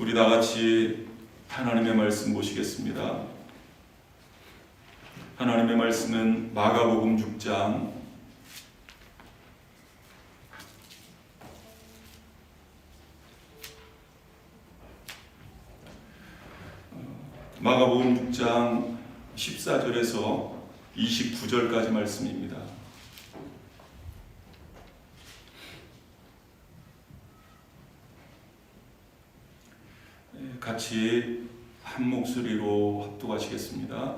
우리 다 같이 하나님의 말씀 보시겠습니다. 하나님의 말씀은 마가복음 6장 14절에서 29절까지 말씀입니다. 같이 한 목소리로 합독하시겠습니다.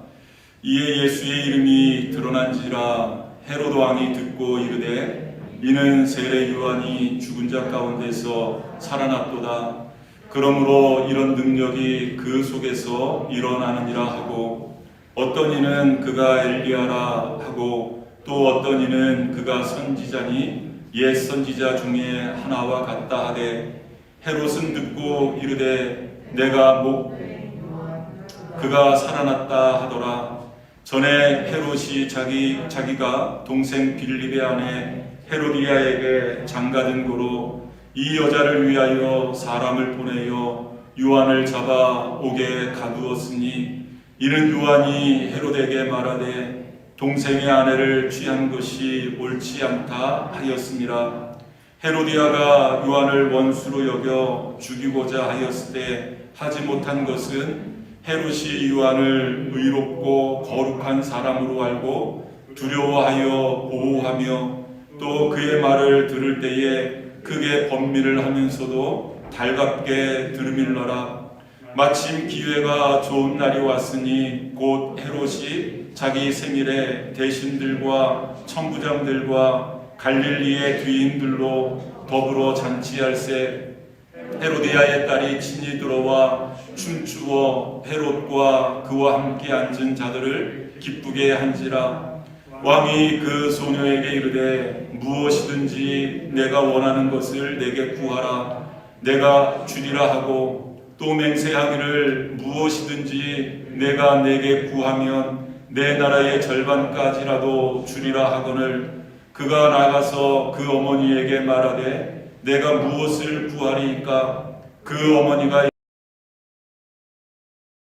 이에 예수의 이름이 드러난지라 헤롯 왕이 듣고 이르되 이는 세례 요한이 죽은 자 가운데서 살아났도다. 그러므로 이런 능력이 그 속에서 일어나느니라 하고, 어떤 이는 그가 엘리야라 하고, 또 어떤 이는 그가 선지자니 옛 선지자 중에 하나와 같다 하되, 헤롯은 듣고 이르되 내가 그가 살아났다 하더라. 전에 헤롯이 자기가 동생 빌립의 아내 헤로디아에게 장가든 고로 이 여자를 위하여 사람을 보내어 요한을 잡아 옥에 가두었으니, 이는 요한이 헤롯에게 말하되 동생의 아내를 취한 것이 옳지 않다 하였음이라. 헤로디아가 요한을 원수로 여겨 죽이고자 하였을 때 하지 못한 것은 헤롯이 요한을 의롭고 거룩한 사람으로 알고 두려워하여 보호하며, 또 그의 말을 들을 때에 크게 번민을 하면서도 달갑게 들으밀러라. 마침 기회가 좋은 날이 왔으니 곧 헤롯이 자기 생일에 대신들과 천부장들과 갈릴리의 귀인들로 더불어 잔치할세. 헤로디아의 딸이 친히 들어와 춤추어 헤롯과 그와 함께 앉은 자들을 기쁘게 한지라. 왕이 그 소녀에게 이르되 무엇이든지 내가 원하는 것을 내게 구하라. 내가 주리라 하고, 또 맹세하기를 무엇이든지 내가 내게 구하면 내 나라의 절반까지라도 주리라 하거늘, 그가 나가서 그 어머니에게 말하되 내가 무엇을 구하리이까? 그 어머니가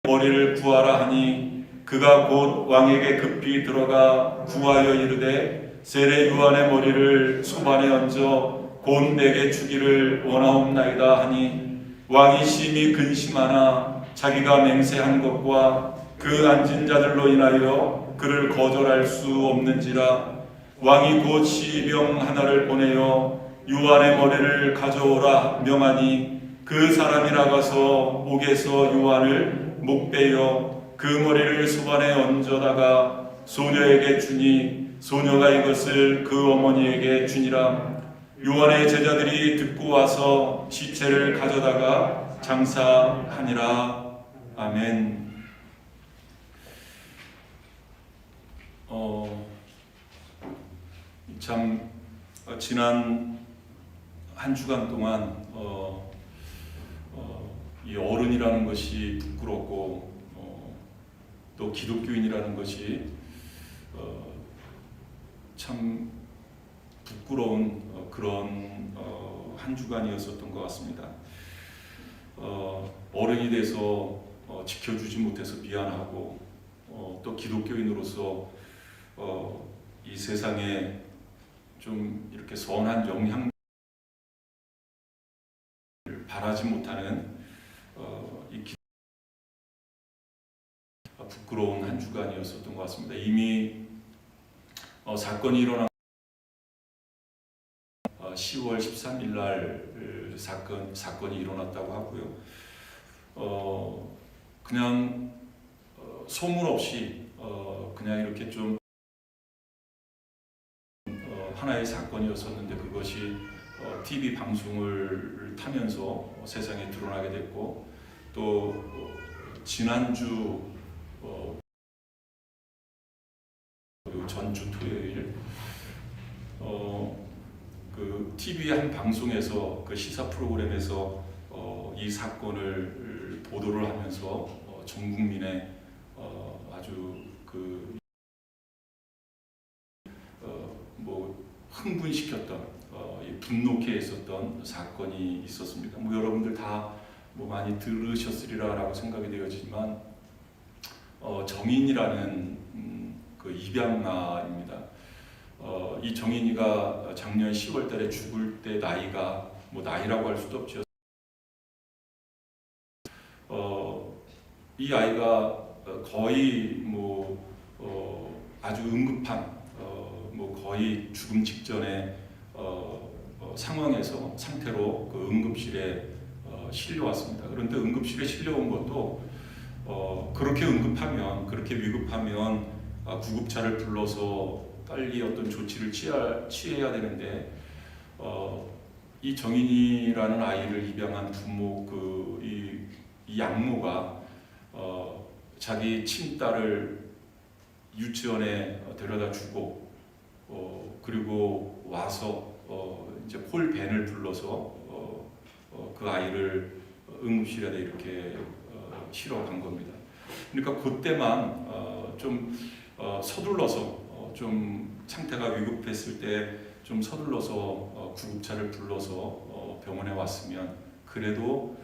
머리를 구하라 하니, 그가 곧 왕에게 급히 들어가 구하여 이르되 세례 요한의 머리를 소반에 얹어 곧 내게 주기를 원하옵나이다 하니, 왕이 심히 근심하나 자기가 맹세한 것과 그 앉은 자들로 인하여 그를 거절할 수 없는지라. 왕이 곧 시병 하나를 보내어 요한의 머리를 가져오라 명하니, 그 사람이 나가서 옥에서 요한을 목베어 그 머리를 소반에 얹어다가 소녀에게 주니, 소녀가 이것을 그 어머니에게 주니라. 요한의 제자들이 듣고 와서 시체를 가져다가 장사하니라. 아멘. 참 지난 한 주간 동안 이 어른이라는 것이 부끄럽고 또 기독교인이라는 것이 참 부끄러운 그런 한 주간이었었던 것 같습니다. 어른이 돼서 지켜주지 못해서 미안하고, 또 기독교인으로서 이 세상에 좀 이렇게 선한 영향을 바라지 못하는 이 부끄러운 한 주간이었었던 것 같습니다. 이미 사건이 일어난 10월 13일 날 사건이 일어났다고 하고요. 그냥 소문 없이 그냥 이렇게 좀 하나의 사건이었었는데, 그것이 TV 방송을 타면서 세상에 드러나게 됐고, 또 지난주 그리고 전주 토요일 그 TV 한 방송에서 그 시사 프로그램에서 이 사건을 보도를 하면서 전 국민의 아주 그 흥분시켰던 분노케 했었던 사건이 있었습니다. 여러분들 다 뭐 많이 들으셨으리라라고 생각이 되어지지만 정인이라는 그 입양아입니다. 이 정인이가 작년 10월달에 죽을 때 나이가 뭐 나이라고 할 수도 없죠. 이 아이가 거의 뭐 아주 응급한 뭐 거의 죽음 직전의 상태로 그 응급실에 실려왔습니다. 그런데 응급실에 실려온 것도 그렇게 위급하면 구급차를 불러서 빨리 어떤 조치를 취해야 되는데 이 정인이라는 아이를 입양한 부모 이 양모가 자기 친딸을 유치원에 데려다 주고 그리고 와서 이제 폴벤을 불러서 그 아이를 응급실에 이렇게 실어 간 겁니다. 그러니까 그때만 좀 서둘러서 좀 상태가 위급했을 때 좀 서둘러서 구급차를 불러서 병원에 왔으면 그래도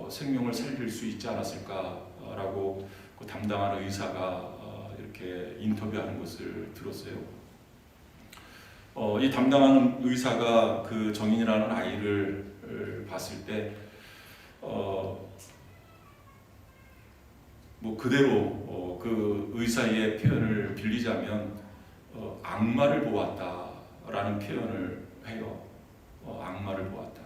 생명을 살릴 수 있지 않았을까라고 그 담당하는 의사가 이렇게 인터뷰하는 것을 들었어요. 이 담당하는 의사가 그 정인이라는 아이를 봤을 때 뭐 그대로 그 의사의 표현을 빌리자면 악마를 보았다라는 표현을 해요. 악마를 보았다.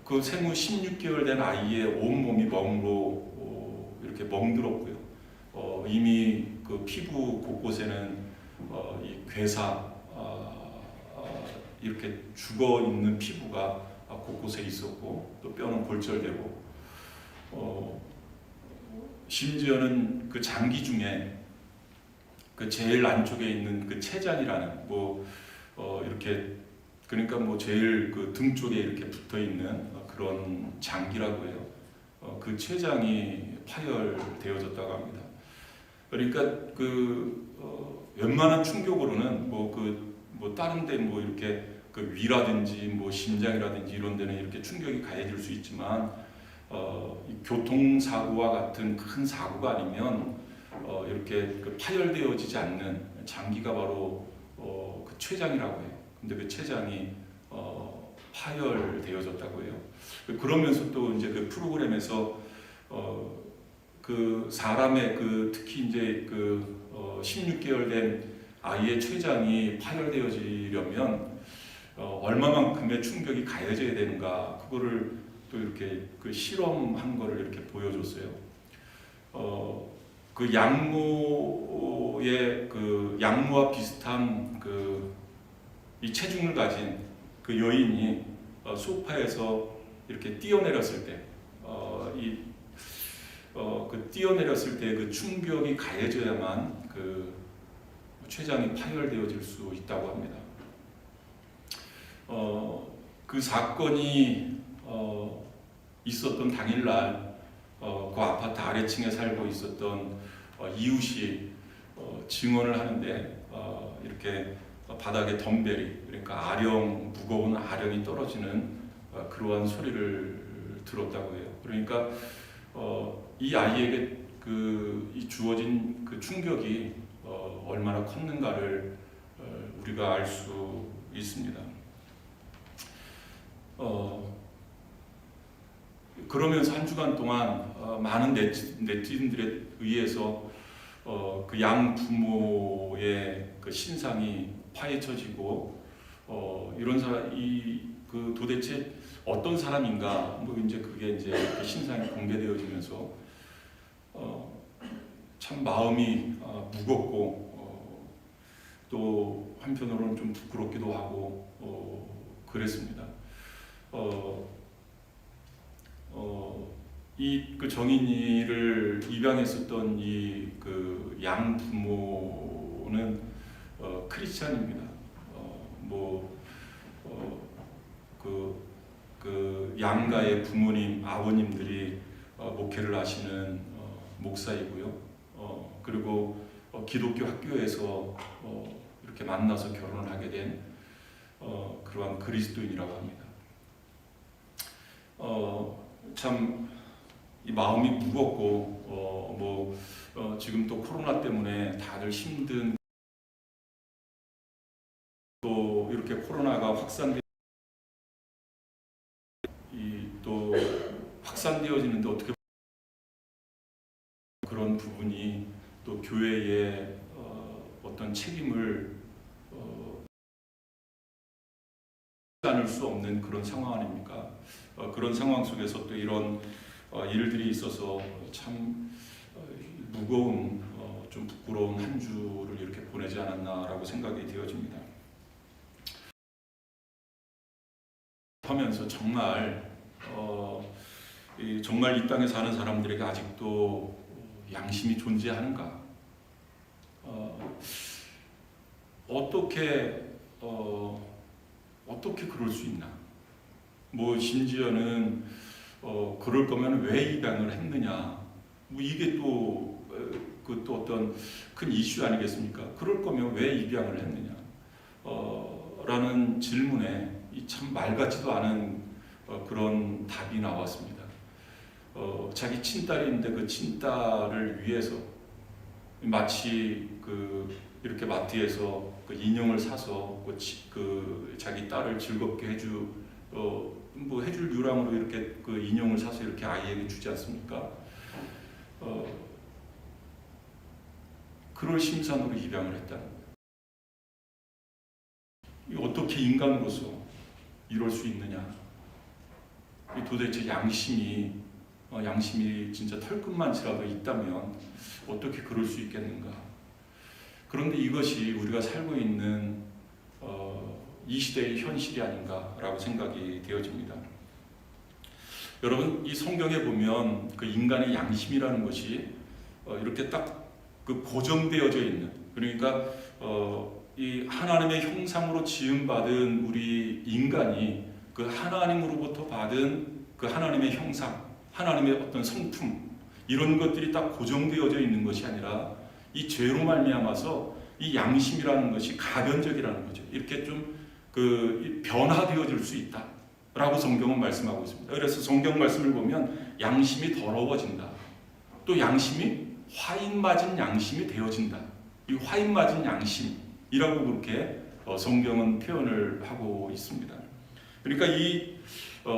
그 생후 16개월 된 아이의 온몸이 멍으로 이렇게 멍들었고요. 이미 그 피부 곳곳에는 이 괴사 이렇게 죽어 있는 피부가 곳곳에 있었고 또 뼈는 골절되고 심지어는 그 장기 중에 그 제일 안쪽에 있는 그 췌장이라는 이렇게 그러니까 뭐 제일 그 등 쪽에 이렇게 붙어 있는 그런 장기라고 해요. 그 췌장이 파열되어졌다고 합니다. 그러니까 웬만한 충격으로는 다른 데 이렇게 그 위라든지 심장이라든지 이런 데는 이렇게 충격이 가해질 수 있지만 교통사고와 같은 큰 사고가 아니면 이렇게 그 파열되어지지 않는 장기가 바로 그 췌장이라고 해요. 근데 그 췌장이 파열되어졌다고 해요. 그러면서 또 이제 그 프로그램에서 그 사람의 특히 이제 16개월 된 아이의 췌장이 파열되어지려면 얼마만큼의 충격이 가해져야 되는가 그거를 또 이렇게 그 실험한 거를 이렇게 보여줬어요. 그 양모의 양모와 비슷한 이 체중을 가진 그 여인이 소파에서 이렇게 뛰어내렸을 때, 뛰어내렸을 때 그 충격이 가해져야만 그 췌장이 파열되어질 수 있다고 합니다. 그 사건이 있었던 당일날 그 아파트 아래층에 살고 있었던 이웃이 증언을 하는데 이렇게 바닥에 덤벨이 그러니까 무거운 아령이 떨어지는 그러한 소리를 들었다고 해요. 그러니까 이 아이에게 이 주어진 그 충격이 얼마나 컸는가를 우리가 알 수 있습니다. 그러면서 한 주간 동안 많은 네티즌들에 의해서 그 양 부모의 그 신상이 파헤쳐지고 이런 도대체 어떤 사람인가 이제 그게 이제 그 신상이 공개되어지면서 참 마음이 무겁고 또 한편으로는 좀 부끄럽기도 하고 그랬습니다. 그 정인이를 입양했었던 그 양 부모는 크리스찬입니다. 그 양가의 아버님들이 목회를 하시는 목사이고요. 그리고 기독교 학교에서 이렇게 만나서 결혼을 하게 된 그러한 그리스도인이라고 합니다. 참 이 마음이 무겁고 지금 또 코로나 때문에 다들 힘든, 또 이렇게 코로나가 또 확산되어지는데 어떻게 그런 부분이 또 교회의 어떤 책임을 않을 수 없는 그런 상황 아닙니까? 그런 상황 속에서 또 이런 일들이 있어서 참 무거운, 좀 부끄러운 한 주를 이렇게 보내지 않았나라고 생각이 되어집니다. 하면서 정말 이 땅에 사는 사람들에게 아직도 양심이 존재하는가? 어떻게 그럴 수 있나? 심지어는 그럴 거면 왜 입양을 했느냐? 이게 또 어떤 큰 이슈 아니겠습니까? 그럴 거면 왜 입양을 했느냐? 라는 질문에 참 말 같지도 않은 그런 답이 나왔습니다. 자기 친딸인데 그 친딸을 위해서 마치 이렇게 마트에서 그 인형을 사서 자기 딸을 즐겁게 해줄 유랑으로 이렇게 그 인형을 사서 이렇게 아이에게 주지 않습니까? 그럴 심산으로 입양을 했다는 거예요. 어떻게 인간으로서 이럴 수 있느냐? 도대체 양심이 진짜 털끝만치라도 있다면 어떻게 그럴 수 있겠는가? 그런데 이것이 우리가 살고 있는 이 시대의 현실이 아닌가라고 생각이 되어집니다. 여러분, 이 성경에 보면 그 인간의 양심이라는 것이 이렇게 딱 고정되어져 있는, 그러니까 이 하나님의 형상으로 지음받은 우리 인간이 그 하나님으로부터 받은 그 하나님의 형상, 하나님의 어떤 성품, 이런 것들이 딱 고정되어져 있는 것이 아니라 이 죄로 말미암아서 이 양심이라는 것이 가변적이라는 거죠. 이렇게 좀 변화되어질 수 있다라고 성경은 말씀하고 있습니다. 그래서 성경 말씀을 보면 양심이 더러워진다. 또 양심이 화인 맞은 양심이 되어진다. 이 화인 맞은 양심이라고 그렇게 성경은 표현을 하고 있습니다. 그러니까 이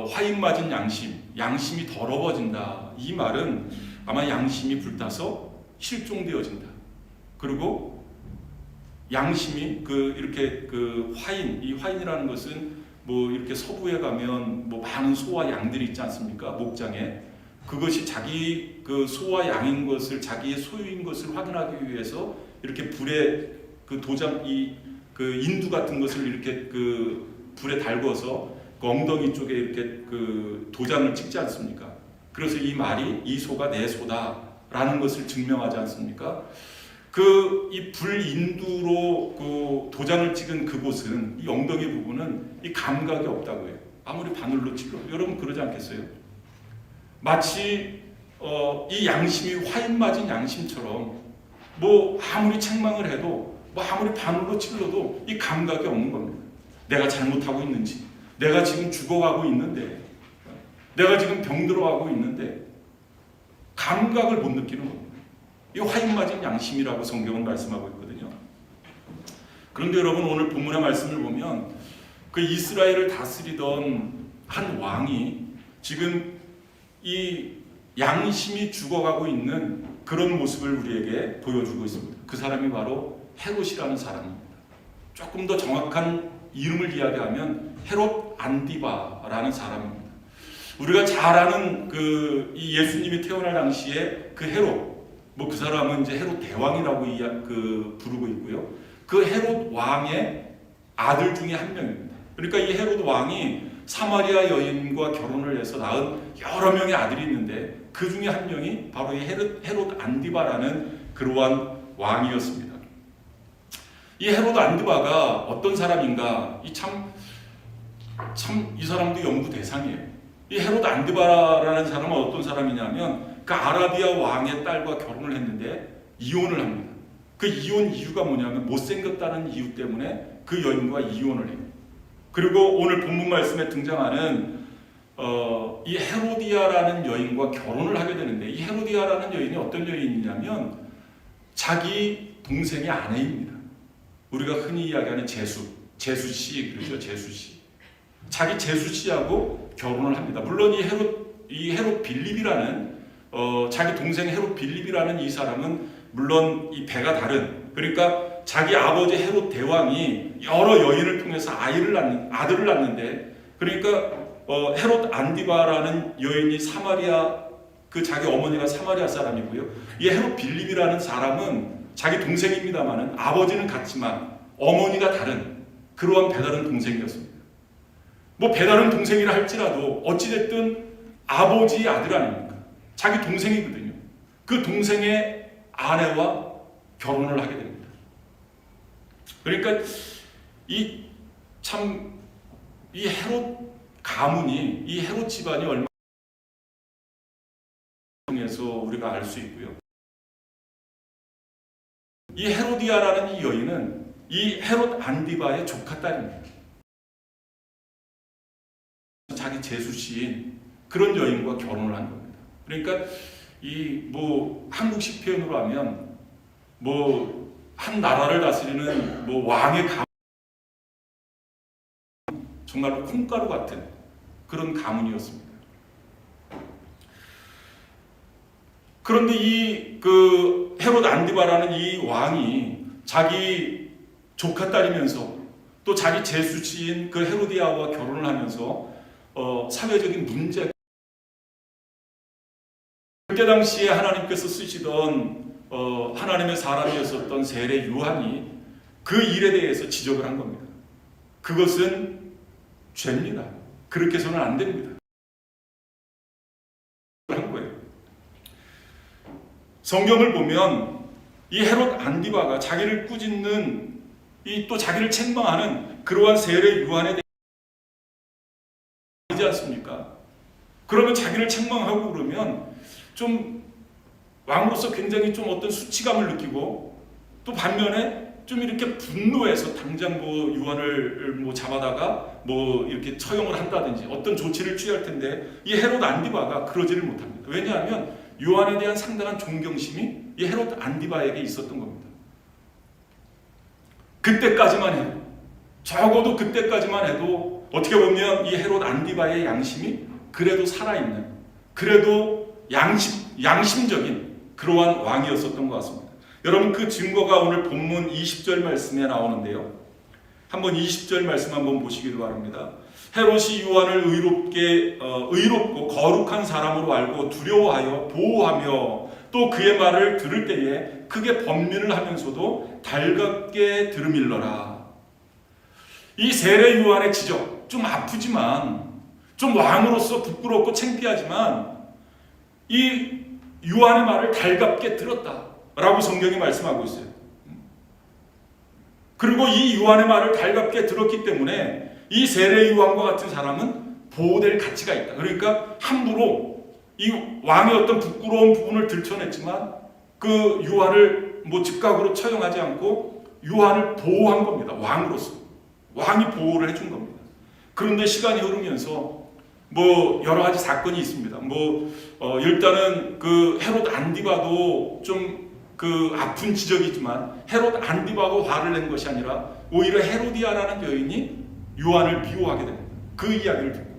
화인 맞은 양심이 더러워진다. 이 말은 아마 양심이 불타서 실종되어진다. 그리고 양심이 이렇게 이 화인이라는 것은 이렇게 서부에 가면 많은 소와 양들이 있지 않습니까? 목장에. 그것이 자기 소와 양인 것을, 자기의 소유인 것을 확인하기 위해서 이렇게 불에 도장, 인두 같은 것을 이렇게 불에 달궈서 엉덩이 쪽에 이렇게 도장을 찍지 않습니까? 그래서 이 말이 이 소가 내 소다라는 것을 증명하지 않습니까? 이 불인두로 도장을 찍은 그곳은, 이 엉덩이 부분은 이 감각이 없다고 해요. 아무리 바늘로 찔러도. 여러분 그러지 않겠어요? 마치 이 양심이 화인 맞은 양심처럼 아무리 책망을 해도 아무리 바늘로 찔러도 이 감각이 없는 겁니다. 내가 잘못하고 있는지, 내가 지금 죽어가고 있는데, 내가 지금 병들어가고 있는데 감각을 못 느끼는 겁니다. 이 화인 맞은 양심이라고 성경은 말씀하고 있거든요. 그런데 여러분, 오늘 본문의 말씀을 보면 그 이스라엘을 다스리던 한 왕이 지금 이 양심이 죽어가고 있는 그런 모습을 우리에게 보여주고 있습니다. 그 사람이 바로 헤롯이라는 사람입니다. 조금 더 정확한 이름을 이야기하면 헤롯 안디바라는 사람입니다. 우리가 잘 아는 이 예수님이 태어날 당시에 그 헤롯, 그 사람은 이제 헤롯 대왕이라고 부르고 있고요. 그 헤롯 왕의 아들 중에 한 명입니다. 그러니까 이 헤롯 왕이 사마리아 여인과 결혼을 해서 낳은 여러 명의 아들이 있는데 그 중에 한 명이 바로 이 헤롯 안디바라는 그러한 왕이었습니다. 이 헤롯 안디바가 어떤 사람인가? 이 사람도 연구 대상이에요. 이 헤롯 안디바라는 사람은 어떤 사람이냐면 그 아라비아 왕의 딸과 결혼을 했는데 이혼을 합니다. 그 이혼 이유가 뭐냐면 못생겼다는 이유 때문에 그 여인과 이혼을 해요. 그리고 오늘 본문 말씀에 등장하는 이 헤로디아라는 여인과 결혼을 하게 되는데, 이 헤로디아라는 여인이 어떤 여인이냐면 자기 동생의 아내입니다. 우리가 흔히 이야기하는 제수씨, 그렇죠? 제수씨. 자기 제수씨하고 결혼을 합니다. 물론 이 헤롯 빌립이라는 자기 동생 헤롯 빌립이라는 이 사람은 물론 이 배가 다른, 그러니까 자기 아버지 헤롯 대왕이 여러 여인을 통해서 아들을 낳는데, 그러니까 헤롯 안디바라는 여인이 자기 어머니가 사마리아 사람이고요. 이 헤롯 빌립이라는 사람은 자기 동생입니다만은 아버지는 같지만 어머니가 다른 그러한 배다른 동생이었습니다. 뭐 배다른 동생이라 할지라도 어찌됐든 아버지의 아들 아닙니까? 자기 동생이거든요. 그 동생의 아내와 결혼을 하게 됩니다. 그러니까 이 헤롯 가문이, 이 헤롯 집안이 얼마나 통해서 우리가 알 수 있고요. 이 헤로디아라는 이 여인은 이 헤롯 안디바의 조카 딸입니다. 자기 제수씨인 그런 여인과 결혼을 한 겁니다. 그러니까 한국식 표현으로 하면 한 나라를 다스리는 왕의 가문, 정말로 콩가루 같은 그런 가문이었습니다. 그런데 헤롯 안디바라는 이 왕이 자기 조카 딸이면서 또 자기 제수씨인 그 헤로디아와 결혼을 하면서 사회적인 문제, 그때 당시에 하나님께서 쓰시던 하나님의 사람이었었던 세례 요한이 그 일에 대해서 지적을 한 겁니다. 그것은 죄입니다. 그렇게 해서는 안 됩니다. 한 거예요. 성경을 보면 이 헤롯 안디바가 자기를 꾸짖는 또 자기를 책망하는 그러한 세례 요한에 대하지 않습니까? 그러면 자기를 책망하고 그러면 좀 왕으로서 굉장히 좀 어떤 수치감을 느끼고, 또 반면에 좀 이렇게 분노해서 당장 요한을 잡아다가 이렇게 처형을 한다든지 어떤 조치를 취할 텐데, 이 헤롯 안디바가 그러지를 못합니다. 왜냐하면 요한에 대한 상당한 존경심이 이 헤롯 안디바에게 있었던 겁니다. 그때까지만 해도, 적어도 그때까지만 해도 어떻게 보면 이 헤롯 안디바의 양심이 그래도 살아있는, 그래도 양심적인 그러한 왕이었었던 것 같습니다. 여러분, 그 증거가 오늘 본문 20절 말씀에 나오는데요. 한번 20절 말씀 한번 보시길 바랍니다. 헤롯이 요한을 의롭고 거룩한 사람으로 알고 두려워하여 보호하며 또 그의 말을 들을 때에 크게 번민을 하면서도 달갑게 들음일러라. 이 세례 요한의 지적, 좀 아프지만, 좀 왕으로서 부끄럽고 창피하지만 이 요한의 말을 달갑게 들었다라고 성경이 말씀하고 있어요. 그리고 이 요한의 말을 달갑게 들었기 때문에 이 세례 요한과 같은 사람은 보호될 가치가 있다. 그러니까 함부로 이 왕의 어떤 부끄러운 부분을 들춰냈지만 그 요한을 즉각으로 처형하지 않고 요한을 보호한 겁니다. 왕으로서. 왕이 보호를 해준 겁니다. 그런데 시간이 흐르면서 여러 가지 사건이 있습니다. 일단은 그 헤롯 안디바도 좀 아픈 지적이지만 헤롯 안디바가 화를 낸 것이 아니라 오히려 헤로디아라는 여인이 요한을 미워하게 됩니다. 그 이야기를 듣고.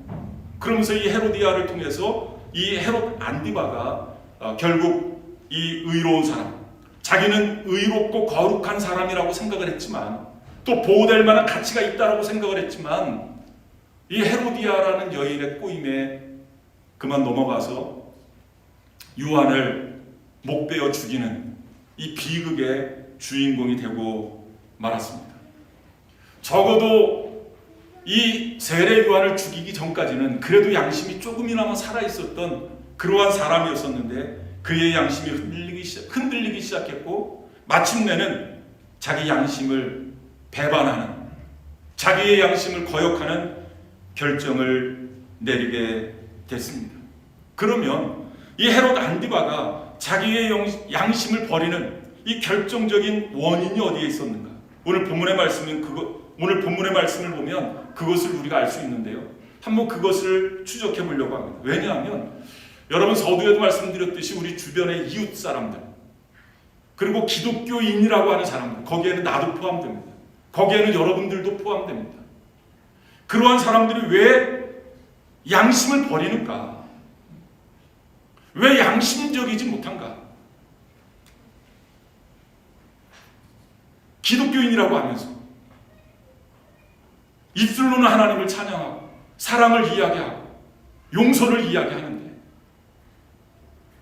그러면서 이 헤로디아를 통해서 이 헤롯 안디바가 결국 이 의로운 사람, 자기는 의롭고 거룩한 사람이라고 생각을 했지만, 또 보호될 만한 가치가 있다라고 생각을 했지만, 이 헤로디아라는 여인의 꼬임에 그만 넘어가서 요한을 목베어 죽이는 이 비극의 주인공이 되고 말았습니다. 적어도 이 세례 요한을 죽이기 전까지는 그래도 양심이 조금이나마 살아있었던 그러한 사람이었었는데, 그의 양심이 흔들리기 시작했고, 마침내는 자기 양심을 배반하는, 자기의 양심을 거역하는 결정을 내리게 됐습니다. 그러면 이 헤롯 안디바가 자기의 양심을 버리는 이 결정적인 원인이 어디에 있었는가? 오늘 본문의 말씀을 보면 그것을 우리가 알 수 있는데요. 한번 그것을 추적해 보려고 합니다. 왜냐하면 여러분 서두에도 말씀드렸듯이 우리 주변의 이웃 사람들 그리고 기독교인이라고 하는 사람들 거기에는 나도 포함됩니다. 거기에는 여러분들도 포함됩니다. 그러한 사람들이 왜 양심을 버리는가? 왜 양심적이지 못한가? 기독교인이라고 하면서 입술로는 하나님을 찬양하고 사랑을 이야기하고 용서를 이야기하는데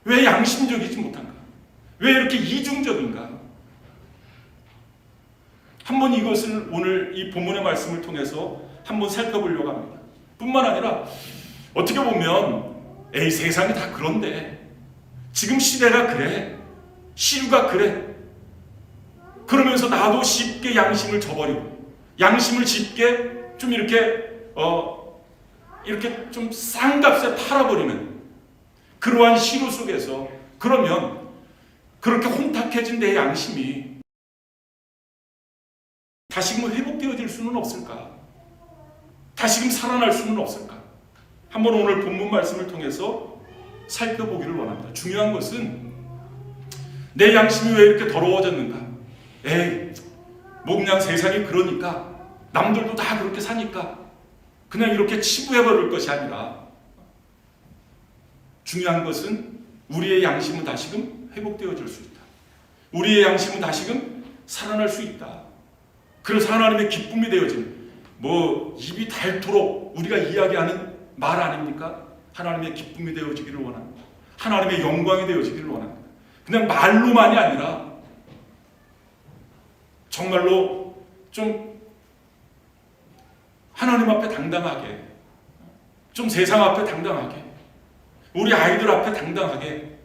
왜 양심적이지 못한가? 왜 이렇게 이중적인가? 한번 이것을 오늘 이 본문의 말씀을 통해서 한번 살펴보려고 합니다. 뿐만 아니라 어떻게 보면 에이 세상이 다 그런데 지금 시대가 그래 시류가 그래 그러면서 나도 쉽게 양심을 저버리고 양심을 쉽게 좀 이렇게 좀 싼값에 팔아버리는 그러한 시류 속에서 그러면 그렇게 혼탁해진 내 양심이 다시금 회복되어질 수는 없을까? 다시금 살아날 수는 없을까? 한번 오늘 본문 말씀을 통해서 살펴보기를 원합니다. 중요한 것은 내 양심이 왜 이렇게 더러워졌는가? 에이, 뭐 그냥 세상이 그러니까 남들도 다 그렇게 사니까 그냥 이렇게 치부해버릴 것이 아니라 중요한 것은 우리의 양심은 다시금 회복되어질 수 있다. 우리의 양심은 다시금 살아날 수 있다. 그래서 하나님의 기쁨이 되어진 뭐 입이 닳도록 우리가 이야기하는 말 아닙니까? 하나님의 기쁨이 되어지기를 원합니다. 하나님의 영광이 되어지기를 원합니다. 그냥 말로만이 아니라 정말로 좀 하나님 앞에 당당하게 좀 세상 앞에 당당하게 우리 아이들 앞에 당당하게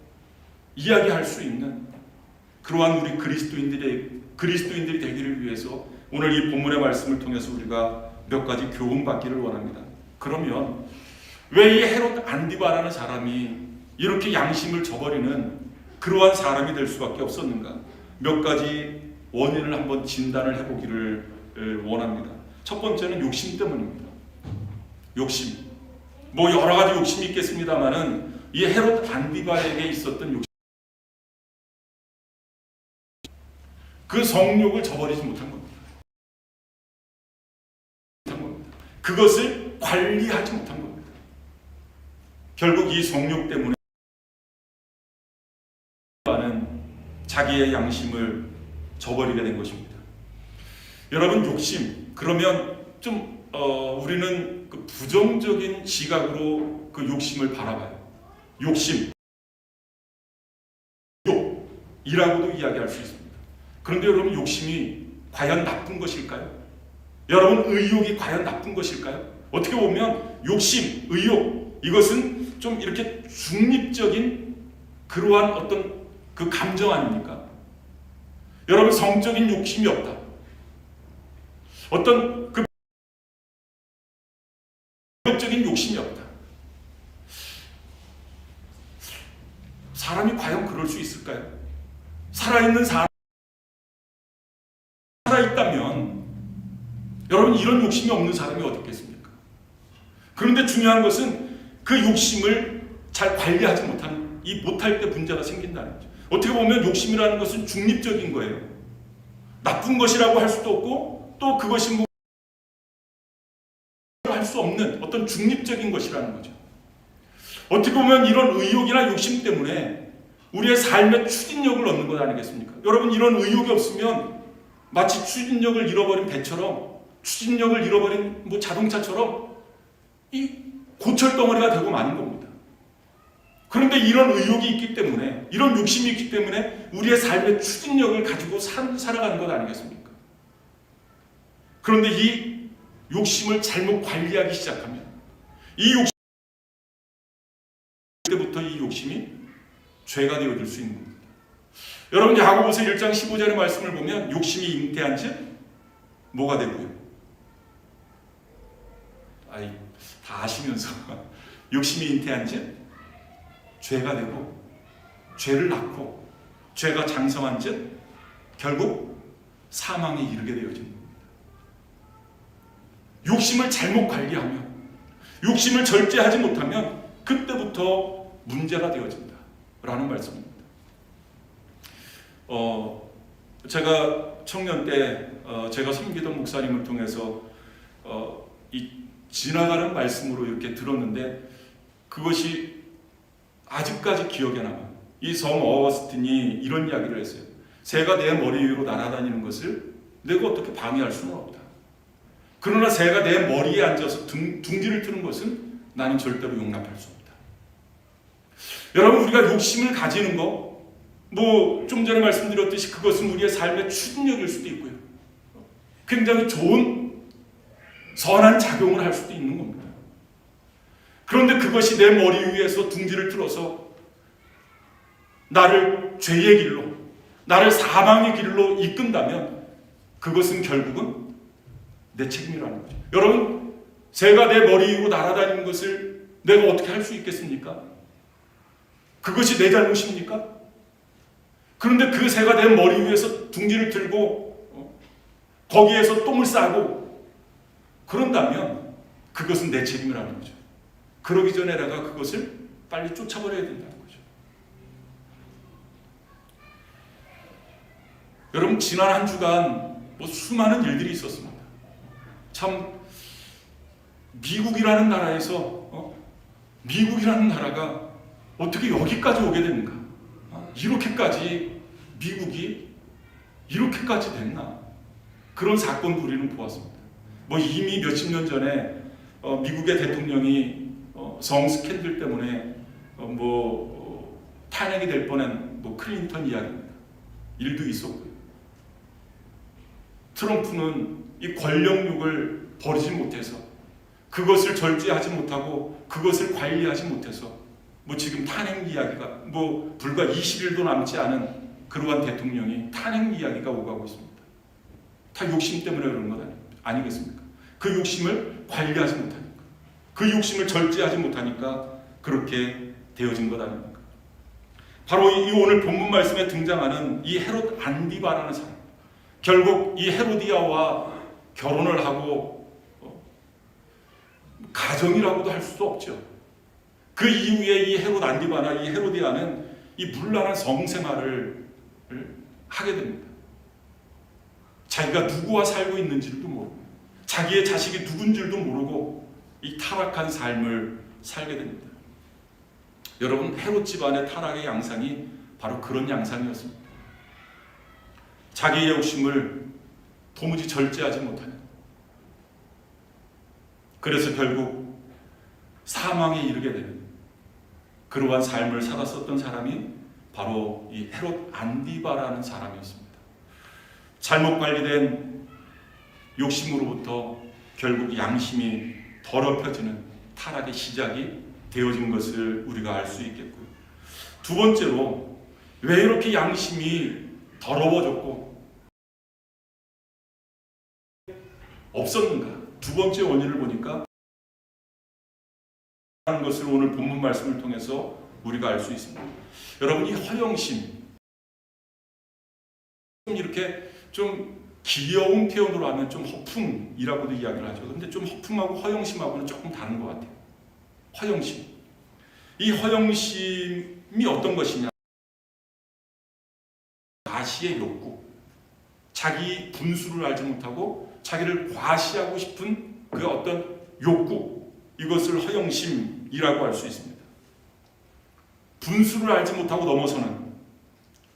이야기할 수 있는 그러한 우리 그리스도인들이 되기를 위해서 오늘 이 본문의 말씀을 통해서 우리가 몇 가지 교훈 받기를 원합니다. 그러면 왜 이 헤롯 안디바라는 사람이 이렇게 양심을 저버리는 그러한 사람이 될 수밖에 없었는가? 몇 가지 원인을 한번 진단을 해보기를 원합니다. 첫 번째는 욕심 때문입니다. 욕심. 뭐 여러 가지 욕심이 있겠습니다만은 이 헤롯 안디바에게 있었던 욕심. 그 성욕을 저버리지 못한 겁니다. 그것을 관리하지 못한 겁니다. 결국 이 성욕 때문에 자기의 양심을 저버리게 된 것입니다. 여러분 욕심 그러면 좀 우리는 그 부정적인 시각으로 그 욕심을 바라봐요. 욕심, 욕이라고도 이야기할 수 있습니다. 그런데 여러분 욕심이 과연 나쁜 것일까요? 여러분 의욕이 과연 나쁜 것일까요? 어떻게 보면 욕심, 의욕 이것은 좀 이렇게 중립적인 그러한 어떤 그 감정 아닙니까? 여러분 성적인 욕심이 없다. 어떤 그 적인 욕심이 없다. 사람이 과연 그럴 수 있을까요? 살아있는 사람 살아있다면 여러분 이런 욕심이 없는 사람이 어디 있겠습니까? 그런데 중요한 것은 그 욕심을 잘 관리하지 못할 때 문제가 생긴다는 거죠. 어떻게 보면 욕심이라는 것은 중립적인 거예요. 나쁜 것이라고 할 수도 없고 또 그것이 뭐 할 수 없는 어떤 중립적인 것이라는 거죠. 어떻게 보면 이런 의욕이나 욕심 때문에 우리의 삶의 추진력을 얻는 것 아니겠습니까? 여러분 이런 의욕이 없으면 마치 추진력을 잃어버린 배처럼 추진력을 잃어버린 뭐 자동차처럼 이 고철덩어리가 되고 마는 겁니다. 그런데 이런 의욕이 있기 때문에 이런 욕심이 있기 때문에 우리의 삶의 추진력을 가지고 살아가는 것 아니겠습니까? 그런데 이 욕심을 잘못 관리하기 시작하면 그때부터 이 욕심이 죄가 되어질 수 있는 겁니다. 여러분 야고보서 1장 15절의 말씀을 보면 욕심이 잉태한 즉 뭐가 되고요? 다 아시면서 욕심이 잉태한 즉 죄가 되고 죄를 낳고 죄가 장성한 즉 결국 사망에 이르게 되어집니다. 욕심을 잘못 관리하면 욕심을 절제하지 못하면 그때부터 문제가 되어진다 라는 말씀입니다. 제가 청년 때 제가 섬기던 목사님을 통해서 이 지나가는 말씀으로 이렇게 들었는데 그것이 아직까지 기억에 남아요. 이 성 어거스틴이 이런 이야기를 했어요. 새가 내 머리 위로 날아다니는 것을 내가 어떻게 방해할 수는 없다. 그러나 새가 내 머리에 앉아서 둥지를 트는 것은 나는 절대로 용납할 수 없다. 여러분, 우리가 욕심을 가지는 거, 좀 전에 말씀드렸듯이 그것은 우리의 삶의 추진력일 수도 있고요. 굉장히 좋은 선한 작용을 할 수도 있는 겁니다. 그런데 그것이 내 머리 위에서 둥지를 틀어서 나를 죄의 길로, 나를 사망의 길로 이끈다면 그것은 결국은 내 책임이라는 거죠. 여러분, 새가 내 머리 위로 날아다니는 것을 내가 어떻게 할 수 있겠습니까? 그것이 내 잘못입니까? 그런데 그 새가 내 머리 위에서 둥지를 틀고 거기에서 똥을 싸고 그런다면 그것은 내 책임이라는 거죠. 그러기 전에 내가 그것을 빨리 쫓아버려야 된다는 거죠. 여러분, 지난 한 주간 수많은 일들이 있었습니다. 참 미국이라는 나라에서 미국이라는 나라가 어떻게 여기까지 오게 됐는가? 이렇게까지 미국이 이렇게까지 됐나? 그런 사건도 우리는 보았습니다. 이미 몇십 년 전에 미국의 대통령이 성 스캔들 때문에 탄핵이 될 뻔한 클린턴 이야기입니다. 일도 있었고요. 트럼프는 이 권력욕을 버리지 못해서 그것을 절제하지 못하고 그것을 관리하지 못해서 지금 탄핵 이야기가 불과 20일도 남지 않은 그러한 대통령이 탄핵 이야기가 오가고 있습니다. 다 욕심 때문에 그런 것 아니겠습니까? 그 욕심을 관리하지 못하니까, 그 욕심을 절제하지 못하니까 그렇게 되어진 것 아닙니까? 바로 이 오늘 본문 말씀에 등장하는 이 헤롯 안디바라는 사람, 결국 이 헤로디아와 결혼을 하고 가정이라고도 할 수도 없죠. 그 이후에 이 헤롯 안디바나 이 헤로디아는 이 문란한 성생활을 하게 됩니다. 자기가 누구와 살고 있는지도 모르고 자기의 자식이 누군지도 모르고 이 타락한 삶을 살게 됩니다. 여러분, 헤롯 집안의 타락의 양상이 바로 그런 양상이었습니다. 자기의 욕심을 도무지 절제하지 못하는, 그래서 결국 사망에 이르게 되는 그러한 삶을 살았었던 사람이 바로 이 헤롯 안디바라는 사람이었습니다. 잘못 관리된 욕심으로부터 결국 양심이 더럽혀지는 타락의 시작이 되어진 것을 우리가 알 수 있겠고요. 두 번째로, 왜 이렇게 양심이 더러워졌고 없었는가? 두 번째 원인을 보니까 하는 것을 오늘 본문 말씀을 통해서 우리가 알 수 있습니다. 여러분, 이 허영심, 이렇게 좀 귀여운 표현으로 하면 좀 허풍이라고도 이야기를 하죠. 근데 좀 허풍하고 허영심하고는 조금 다른 것 같아요. 허영심. 이 허영심이 어떤 것이냐? 과시의 욕구, 자기 분수를 알지 못하고 자기를 과시하고 싶은 그 어떤 욕구, 이것을 허영심이라고 할 수 있습니다. 분수를 알지 못하고 넘어서는,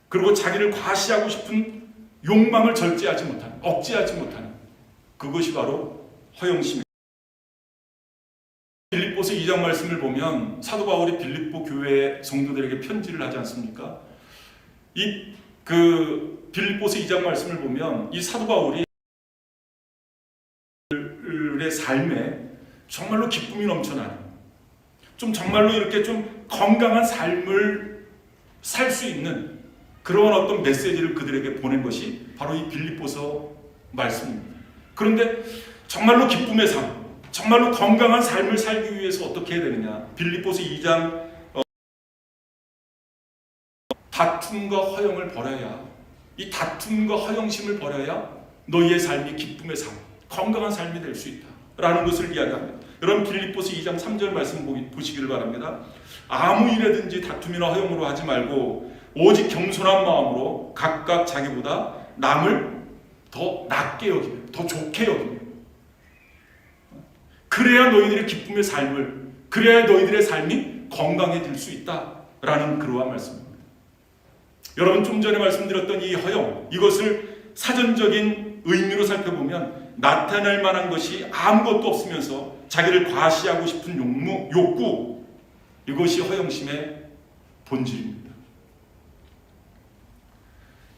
그리고 자기를 과시하고 싶은 욕망을 절제하지 못하는, 억제하지 못하는, 그것이 바로 허영심입니다. 빌립보서 2장 말씀을 보면 사도 바울이 빌립보 교회 성도들에게 편지를 하지 않습니까? 빌립보서 2장 말씀을 보면 이 사도 바울이 의 삶에 정말로 기쁨이 넘쳐나는, 좀 정말로 이렇게 좀 건강한 삶을 살 수 있는 그런 어떤 메시지를 그들에게 보낸 것이 바로 이 빌립보서 말씀입니다. 그런데 정말로 기쁨의 삶, 정말로 건강한 삶을 살기 위해서 어떻게 해야 되느냐? 빌립보서 2장 다툼과 허영을 버려야, 이 다툼과 허영심을 버려야 너희의 삶이 기쁨의 삶, 건강한 삶이 될 수 있다 라는 것을 이야기합니다. 여러분 빌립보서 2장 3절 말씀 보시기를 바랍니다. 아무 일에든지 다툼이나 허용으로 하지 말고 오직 겸손한 마음으로 각각 자기보다 남을 더 낮게 여기며 더 좋게 여기며 그래야 너희들의 기쁨의 삶을 그래야 너희들의 삶이 건강해질 수 있다라는 그러한 말씀입니다. 여러분 좀 전에 말씀드렸던 이 허영 이것을 사전적인 의미로 살펴보면 나타낼 만한 것이 아무것도 없으면서 자기를 과시하고 싶은 욕구 이것이 허영심의 본질입니다.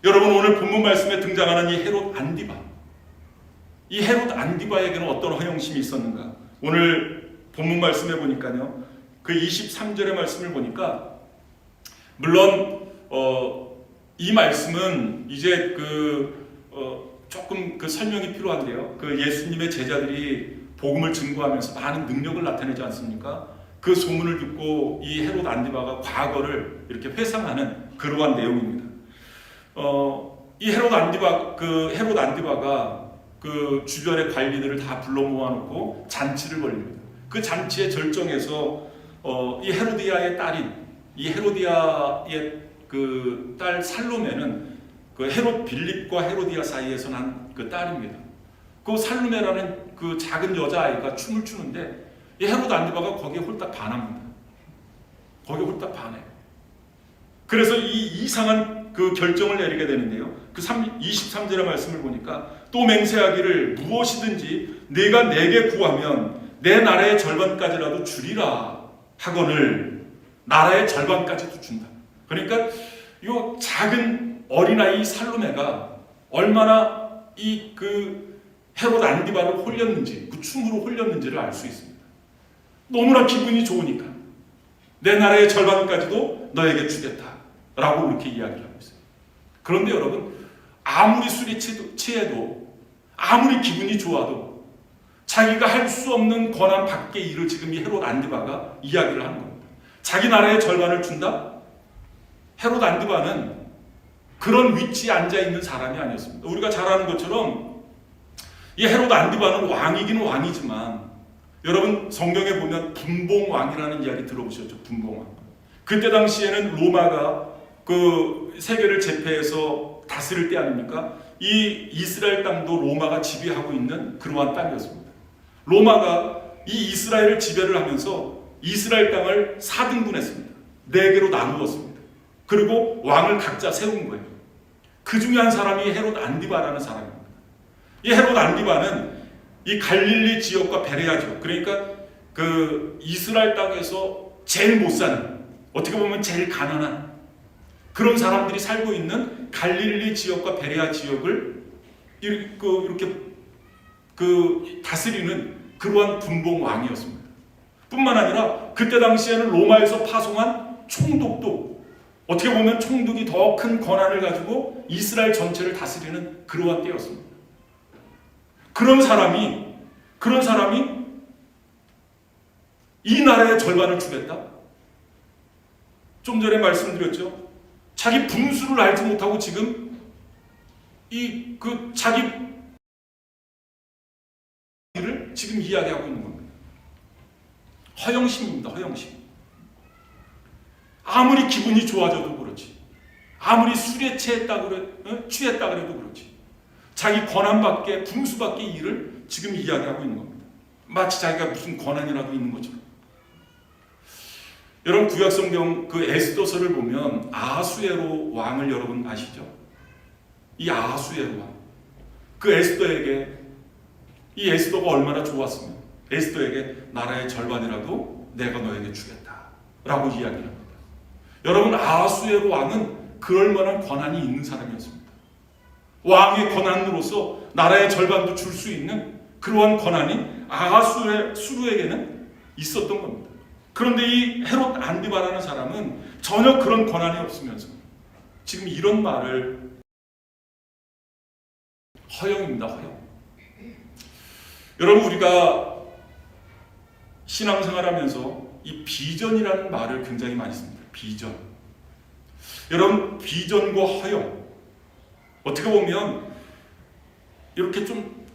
여러분 오늘 본문 말씀에 등장하는 이 헤롯 안디바 이 헤롯 안디바에게는 어떤 허영심이 있었는가? 오늘 본문 말씀에 보니까요 그 23절의 말씀을 보니까 물론 이 말씀은 이제 조금 설명이 필요한데요. 그 예수님의 제자들이 복음을 증거하면서 많은 능력을 나타내지 않습니까? 그 소문을 듣고 이 헤롯 안디바가 과거를 이렇게 회상하는 그러한 내용입니다. 이 헤롯 안디바가 그 주변의 관리들을 다 불러 모아놓고 잔치를 벌립니다. 그 잔치의 절정에서 이 헤로디아의 딸인 이 헤로디아의 그 딸 살로메는 그 헤롯 빌립과 헤로디아 사이에서 난 그 딸입니다. 그 살로메라는 그 작은 여자아이가 춤을 추는데 이 헤롯 안디바가 거기에 홀딱 반합니다. 거기에 홀딱 반해요. 그래서 이 이상한 그 결정을 내리게 되는데요. 그 23절의 말씀을 보니까 또 맹세하기를 무엇이든지 네가 내게 구하면 내 나라의 절반까지라도 주리라 하거늘 나라의 절반까지도 준다. 그러니까 이 작은 어린아이 살로메가 얼마나 그 헤롯 안디바를 홀렸는지 그 춤으로 홀렸는지를 알 수 있습니다. 너무나 기분이 좋으니까 내 나라의 절반까지도 너에게 주겠다라고 이렇게 이야기를 하고 있어요. 그런데 여러분 아무리 술이 취해도 아무리 기분이 좋아도 자기가 할 수 없는 권한 밖의 일을 지금 이 헤롯 안디바가 이야기를 하는 겁니다. 자기 나라의 절반을 준다? 헤롯 안디바는 그런 위치에 앉아있는 사람이 아니었습니다. 우리가 잘 아는 것처럼 이 헤롯 안디바는 왕이긴 왕이지만 여러분 성경에 보면 분봉왕이라는 이야기 들어보셨죠? 분봉왕. 그때 당시에는 로마가 그 세계를 제패해서 다스릴 때 아닙니까? 이 이스라엘 땅도 로마가 지배하고 있는 그러한 땅이었습니다. 로마가 이 이스라엘을 지배를 하면서 이스라엘 땅을 4등분했습니다. 4개로 나누었습니다. 그리고 왕을 각자 세운 거예요. 그 중에 한 사람이 헤롯 안디바라는 사람입니다. 이 헤롯 안디바는 이 갈릴리 지역과 베레아 지역, 그러니까 그 이스라엘 땅에서 제일 못 사는, 어떻게 보면 제일 가난한 그런 사람들이 살고 있는 갈릴리 지역과 베레아 지역을 이렇게 다스리는 그러한 분봉 왕이었습니다. 뿐만 아니라 그때 당시에는 로마에서 파송한 총독도 어떻게 보면 총독이 더 큰 권한을 가지고 이스라엘 전체를 다스리는 그러한 때였습니다. 그런 사람이 이 나라의 절반을 주겠다? 좀 전에 말씀드렸죠. 자기 분수를 알지 못하고 지금 자기 일을 지금 이야기하고 있는 겁니다. 허영심입니다. 허영심. 아무리 기분이 좋아져도 그렇지, 아무리 술에 취했다 그래도 그렇지, 자기 권한 밖에 분수 밖의 일을 지금 이야기하고 있는 겁니다. 마치 자기가 무슨 권한이라도 있는 것처럼. 여러분 구약성경 그 에스더서를 보면 아하수에로 왕을 여러분 아시죠? 이 아하수에로 왕, 그 에스더에게 이 에스더가 얼마나 좋았으면 에스더에게 나라의 절반이라도 내가 너에게 주겠다라고 이야기를 합니다. 여러분 아하수에로 왕은 그럴 만한 권한이 있는 사람이었습니다. 왕의 권한으로서 나라의 절반도 줄 수 있는 그러한 권한이 아하수에로에게는 있었던 겁니다. 그런데 이 헤롯 안디바라는 사람은 전혀 그런 권한이 없으면서 지금 이런 말을 허영입니다. 허영. 여러분 우리가 신앙생활하면서 이 비전이라는 말을 굉장히 많이 씁니다. 비전. 여러분 비전과 허영 어떻게 보면 이렇게 좀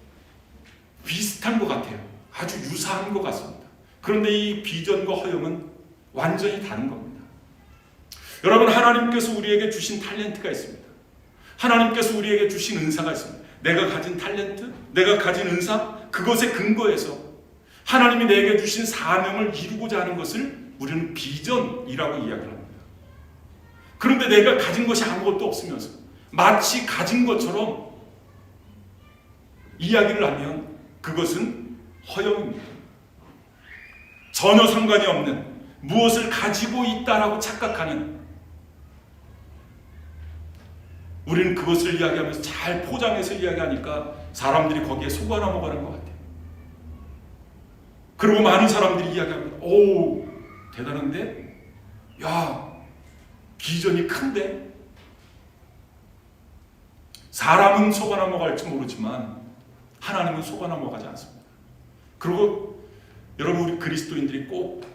비슷한 것 같아요. 아주 유사한 것 같습니다. 그런데 이 비전과 허영은 완전히 다른 겁니다. 여러분, 하나님께서 우리에게 주신 탤런트가 있습니다. 하나님께서 우리에게 주신 은사가 있습니다. 내가 가진 탤런트, 내가 가진 은사, 그것에 근거해서 하나님이 내게 주신 사명을 이루고자 하는 것을 우리는 비전이라고 이야기를 합니다. 그런데 내가 가진 것이 아무것도 없으면서 마치 가진 것처럼 이야기를 하면 그것은 허영입니다. 전혀 상관이 없는 무엇을 가지고 있다라고 착각하는, 우리는 그것을 이야기하면서 잘 포장해서 이야기하니까 사람들이 거기에 속아 넘어가는 것 같아요. 그리고 많은 사람들이 이야기합니다. 오, 대단한데? 야, 비전이 큰데? 사람은 속아 넘어갈지 모르지만 하나님은 속아 넘어가지 않습니다. 그리고 여러분, 우리 그리스도인들이 꼭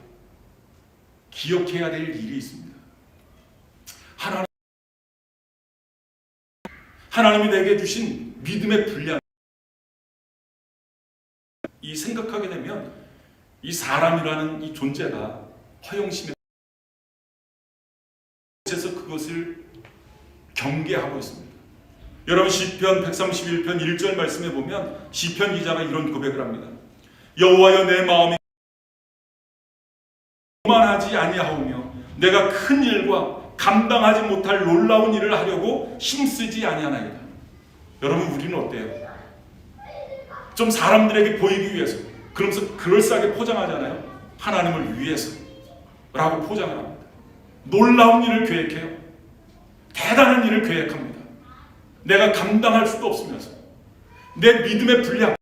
기억해야 될 일이 있습니다. 하나님이 내게 주신 믿음의 분량, 이 생각하게 되면 이 사람이라는 이 존재가 허영심에 그래서 그것을 경계하고 있습니다. 여러분, 시편 131편 1절 말씀에 보면 시편 기자가 이런 고백을 합니다. 여호와여, 내 마음이 오만하지 아니하오며 내가 큰 일과 감당하지 못할 놀라운 일을 하려고 힘쓰지 아니하나이다. 여러분, 우리는 어때요? 좀 사람들에게 보이기 위해서, 그러면서 그럴싸하게 포장하잖아요. 하나님을 위해서 라고 포장을 합니다. 놀라운 일을 계획해요. 대단한 일을 계획합니다. 내가 감당할 수도 없으면서 내 믿음의 분량,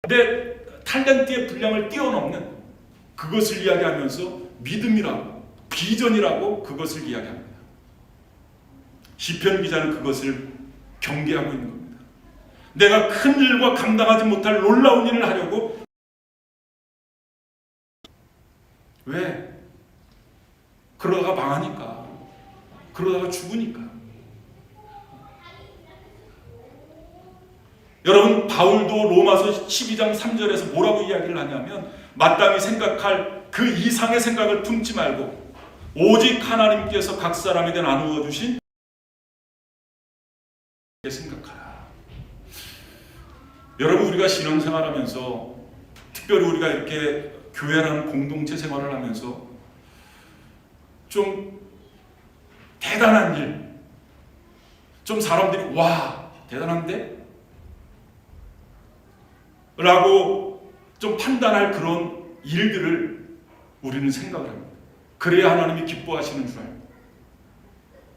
내 탤런트의 분량을 뛰어넘는 그것을 이야기하면서 믿음이라고, 비전이라고 그것을 이야기합니다. 시편 기자는 그것을 경계하고 있는 겁니다. 내가 큰 일과 감당하지 못할 놀라운 일을 하려고. 왜? 그러다가 망하니까, 그러다가 죽으니까. 여러분, 바울도 로마서 12장 3절에서 뭐라고 이야기를 하냐면, 마땅히 생각할 그 이상의 생각을 품지 말고 오직 하나님께서 각 사람에게 나누어 주신 생각하라. 여러분, 우리가 신앙생활하면서, 특별히 우리가 이렇게 교회라는 공동체 생활을 하면서 좀 대단한 일, 좀 사람들이 와, 대단한데? 라고 좀 판단할 그런 일들을 우리는 생각을 합니다. 그래야 하나님이 기뻐하시는 줄 알고.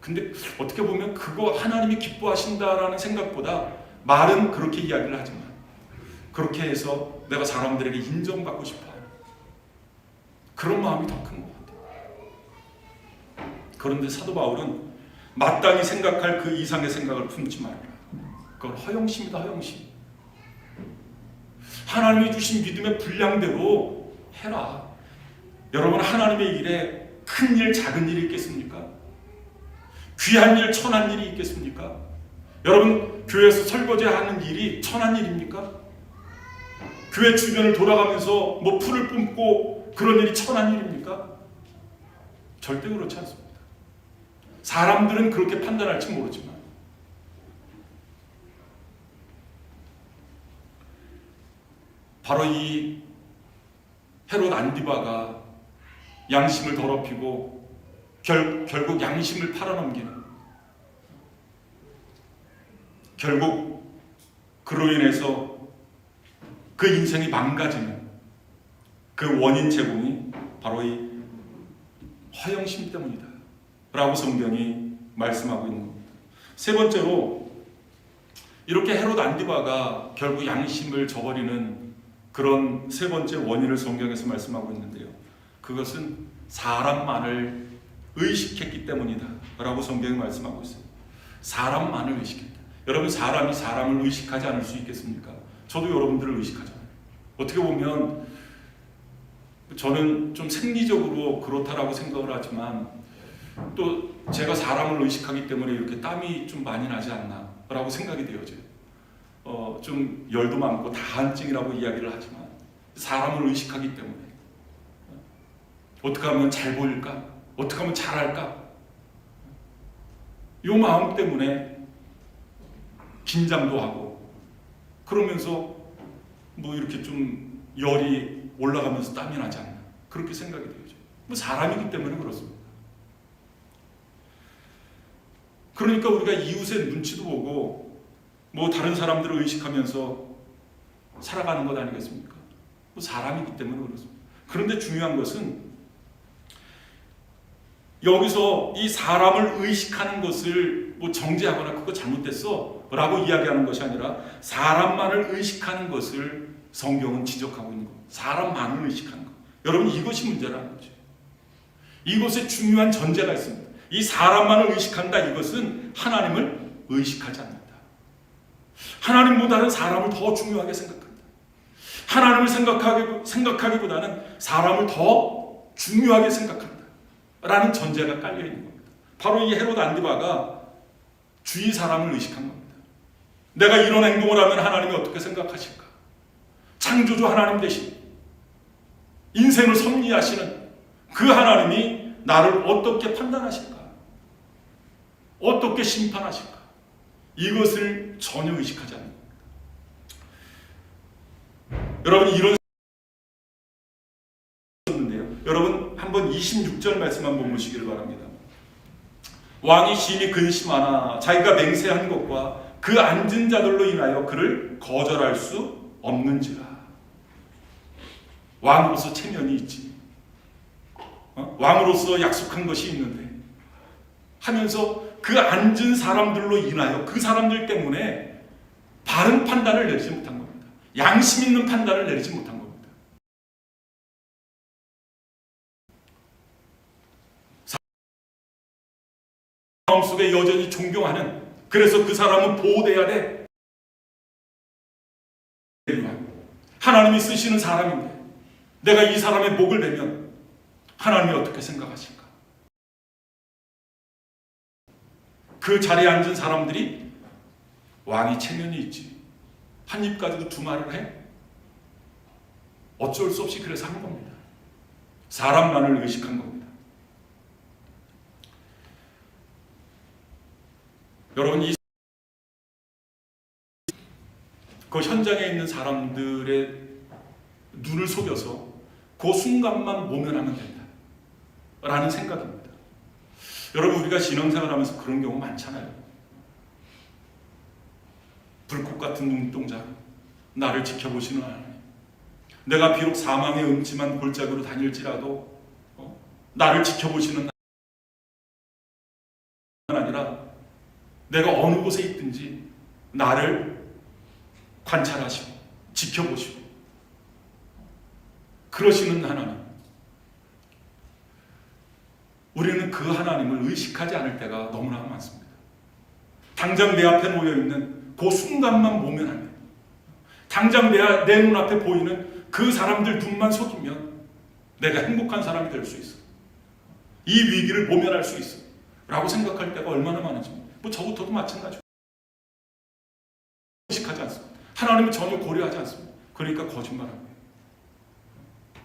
근데 어떻게 보면 그거 하나님이 기뻐하신다라는 생각보다 말은 그렇게 이야기를 하지만 그렇게 해서 내가 사람들에게 인정받고 싶어하는 그런 마음이 더 큰 것 같아요. 그런데 사도 바울은 마땅히 생각할 그 이상의 생각을 품지 말라. 그건 허영심이다, 허영심. 하나님이 주신 믿음의 분량대로 해라. 여러분, 하나님의 일에 큰 일, 작은 일이 있겠습니까? 귀한 일, 천한 일이 있겠습니까? 여러분, 교회에서 설거지하는 일이 천한 일입니까? 교회 주변을 돌아가면서 뭐 풀을 뿜고 그런 일이 천한 일입니까? 절대 그렇지 않습니다. 사람들은 그렇게 판단할지 모르지만 바로 이 헤롯 안디바가 양심을 더럽히고 결국 양심을 팔아넘기는, 결국 그로 인해서 그 인생이 망가지는 그 원인 제공이 바로 이 허영심 때문이다 라고 성경이 말씀하고 있는 겁니다. 세 번째로, 이렇게 헤롯 안디바가 결국 양심을 저버리는 그런 세 번째 원인을 성경에서 말씀하고 있는데요, 그것은 사람만을 의식했기 때문이다 라고 성경이 말씀하고 있어요. 사람만을 의식했다. 여러분, 사람이 사람을 의식하지 않을 수 있겠습니까? 저도 여러분들을 의식하잖아요. 어떻게 보면 저는 좀 생리적으로 그렇다라고 생각을 하지만 또 제가 사람을 의식하기 때문에 이렇게 땀이 좀 많이 나지 않나 라고 생각이 되어져요. 좀 열도 많고 다한증이라고 이야기를 하지만 사람을 의식하기 때문에 어떻게 하면 잘 보일까? 어떻게 하면 잘할까? 이 마음 때문에 긴장도 하고 그러면서 뭐 이렇게 좀 열이 올라가면서 땀이 나지 않나 그렇게 생각이 되죠. 뭐 사람이기 때문에 그렇습니다. 그러니까 우리가 이웃의 눈치도 보고 뭐 다른 사람들을 의식하면서 살아가는 것 아니겠습니까? 뭐 사람이기 때문에 그렇습니다. 그런데 중요한 것은 여기서 이 사람을 의식하는 것을 뭐 정죄하거나 그거 잘못됐어 라고 이야기하는 것이 아니라 사람만을 의식하는 것을 성경은 지적하고 있는 겁니다. 사람만을 의식하는 것. 여러분 이것이 문제라는 거죠. 이것에 중요한 전제가 있습니다. 이 사람만을 의식한다 이것은 하나님을 의식하지 않는다. 하나님보다는 사람을 더 중요하게 생각한다. 하나님을 생각하기보다는 사람을 더 중요하게 생각한다 라는 전제가 깔려있는 겁니다. 바로 이 헤롯 안디바가 주위 사람을 의식한 겁니다. 내가 이런 행동을 하면 하나님이 어떻게 생각하실까? 창조주 하나님 대신 인생을 섭리하시는 그 하나님이 나를 어떻게 판단하실까? 어떻게 심판하실까? 이것을 전혀 의식하지 않는 겁니다. 여러분 이런 여러분 한번 26절 말씀 한번 보시기를 바랍니다. 왕이 심히 근심하나 자기가 맹세한 것과 그 앉은 자들로 인하여 그를 거절할 수 없는지라. 왕으로서 체면이 있지. 왕으로서 약속한 것이 있는데 하면서 그 앉은 사람들로 인하여 그 사람들 때문에 바른 판단을 내리지 못한 겁니다. 양심 있는 판단을 내리지 못한 겁니다. 마음속에 여전히 존경하는, 그래서 그 사람은 보호돼야 돼. 하나님이 쓰시는 사람인데 내가 이 사람의 목을 베면 하나님이 어떻게 생각하실까? 그 자리에 앉은 사람들이 왕이 체면이 있지. 한 입 가지고 두 말을 해? 어쩔 수 없이 그래서 한 겁니다. 사람만을 의식한 겁니다. 여러분 그 현장에 있는 사람들의 눈을 속여서 그 순간만 모면하면 된다 라는 생각입니다. 여러분 우리가 신앙생활하면서 그런 경우 많잖아요. 불꽃 같은 눈동자, 나를 지켜보시는 하나님. 내가 비록 사망의 음침한 골짜기로 다닐지라도 나를 지켜보시는 아니라 내가 어느 곳에 있든지 나를 관찰하시고 지켜보시고 그러시는 하나님. 우리는 그 하나님을 의식하지 않을 때가 너무나 많습니다. 당장 내 앞에 놓여있는 그 순간만 모면하면, 당장 내 눈앞에 보이는 그 사람들 눈만 속이면 내가 행복한 사람이 될 수 있어. 이 위기를 모면할 수 있어 라고 생각할 때가 얼마나 많은지. 뭐 저부터도 마찬가지고 의식하지 않습니다. 하나님은 전혀 고려하지 않습니다. 그러니까 거짓말합니다.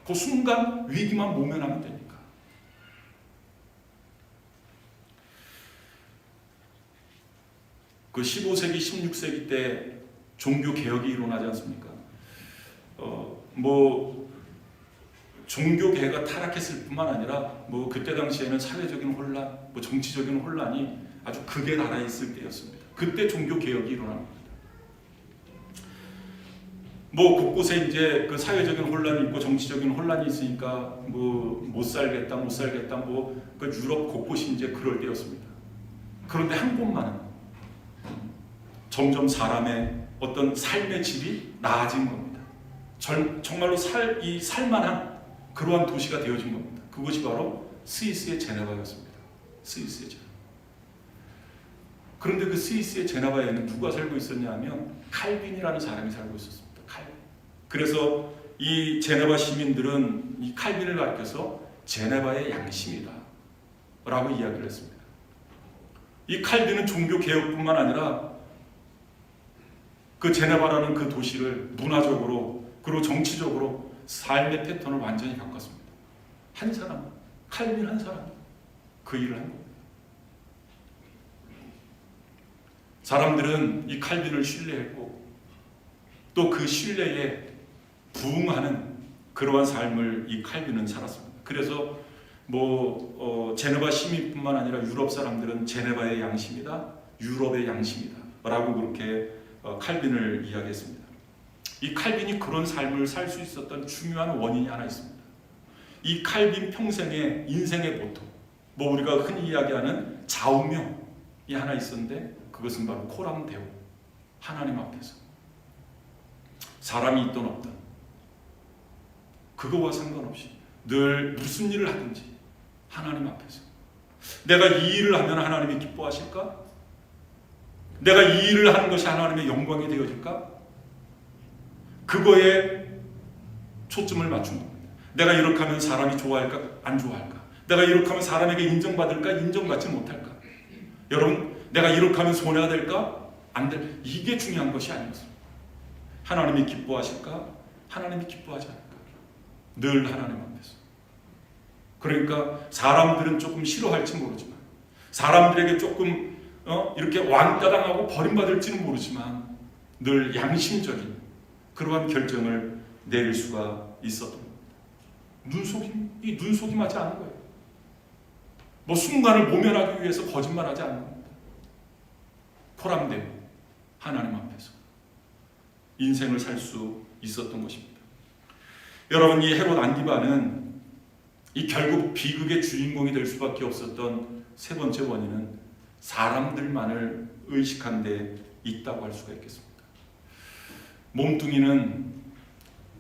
그 순간 위기만 모면하면 되니까. 그 15세기, 16세기 때 종교 개혁이 일어나지 않습니까? 뭐 종교 개혁가 타락했을 뿐만 아니라 뭐 그때 당시에는 사회적인 혼란, 뭐 정치적인 혼란이 아주 극에 달해 있을 때였습니다. 그때 종교 개혁이 일어납니다. 뭐 곳곳에 이제 그 사회적인 혼란이 있고 정치적인 혼란이 있으니까 뭐 못 살겠다 뭐 그 유럽 곳곳이 이제 그럴 때였습니다. 그런데 한 곳만은 점점 사람의 어떤 삶의 질이 나아진 겁니다. 정말로 살만한 그러한 도시가 되어진 겁니다. 그것이 바로 스위스의 제네바였습니다. 스위스의 제네바. 그런데 그 스위스의 제네바에는 누가 살고 있었냐 하면 칼빈이라는 사람이 살고 있었습니다. 칼빈. 그래서 이 제네바 시민들은 이 칼빈을 가리켜서 제네바의 양심이다 라고 이야기를 했습니다. 이 칼빈은 종교 개혁뿐만 아니라 그 제네바라는 그 도시를 문화적으로 그리고 정치적으로 삶의 패턴을 완전히 바꿨습니다. 한 사람, 칼빈 한 사람, 그 일을 한 겁니다. 사람들은 이 칼빈을 신뢰했고 또 그 신뢰에 부응하는 그러한 삶을 이 칼빈은 살았습니다. 그래서 제네바 시민뿐만 아니라 유럽 사람들은 제네바의 양심이다, 유럽의 양심이다 라고 그렇게 칼빈을 이야기했습니다. 이 칼빈이 그런 삶을 살 수 있었던 중요한 원인이 하나 있습니다. 이 칼빈 평생의 인생의 모토, 우리가 흔히 이야기하는 좌우명이 하나 있었는데 그것은 바로 코람 데오, 하나님 앞에서 사람이 있든 없든 그거와 상관없이 늘 무슨 일을 하든지 하나님 앞에서 내가 이 일을 하면 하나님이 기뻐하실까? 내가 이 일을 하는 것이 하나님의 영광이 되어질까? 그거에 초점을 맞춘 겁니다. 내가 이렇게 하면 사람이 좋아할까? 안 좋아할까? 내가 이렇게 하면 사람에게 인정받을까? 인정받지 못할까? 여러분, 내가 이렇게 하면 손해가 될까? 안 될, 이게 중요한 것이 아니었습니다. 하나님이 기뻐하실까? 하나님이 기뻐하지 않을까? 늘 하나님 앞에서. 그러니까 사람들은 조금 싫어할지 모르지만, 사람들에게 조금 이렇게 왕따당하고 버림받을지는 모르지만 늘 양심적인 그러한 결정을 내릴 수가 있었던 겁니다. 눈속임하지 않은 거예요. 순간을 모면하기 위해서 거짓말하지 않는 겁니다. 코람되고 하나님 앞에서 인생을 살 수 있었던 것입니다. 여러분, 이 헤롯 안디바는 이 결국 비극의 주인공이 될 수밖에 없었던 세 번째 원인은 사람들만을 의식한 데 있다고 할 수가 있겠습니다. 몸뚱이는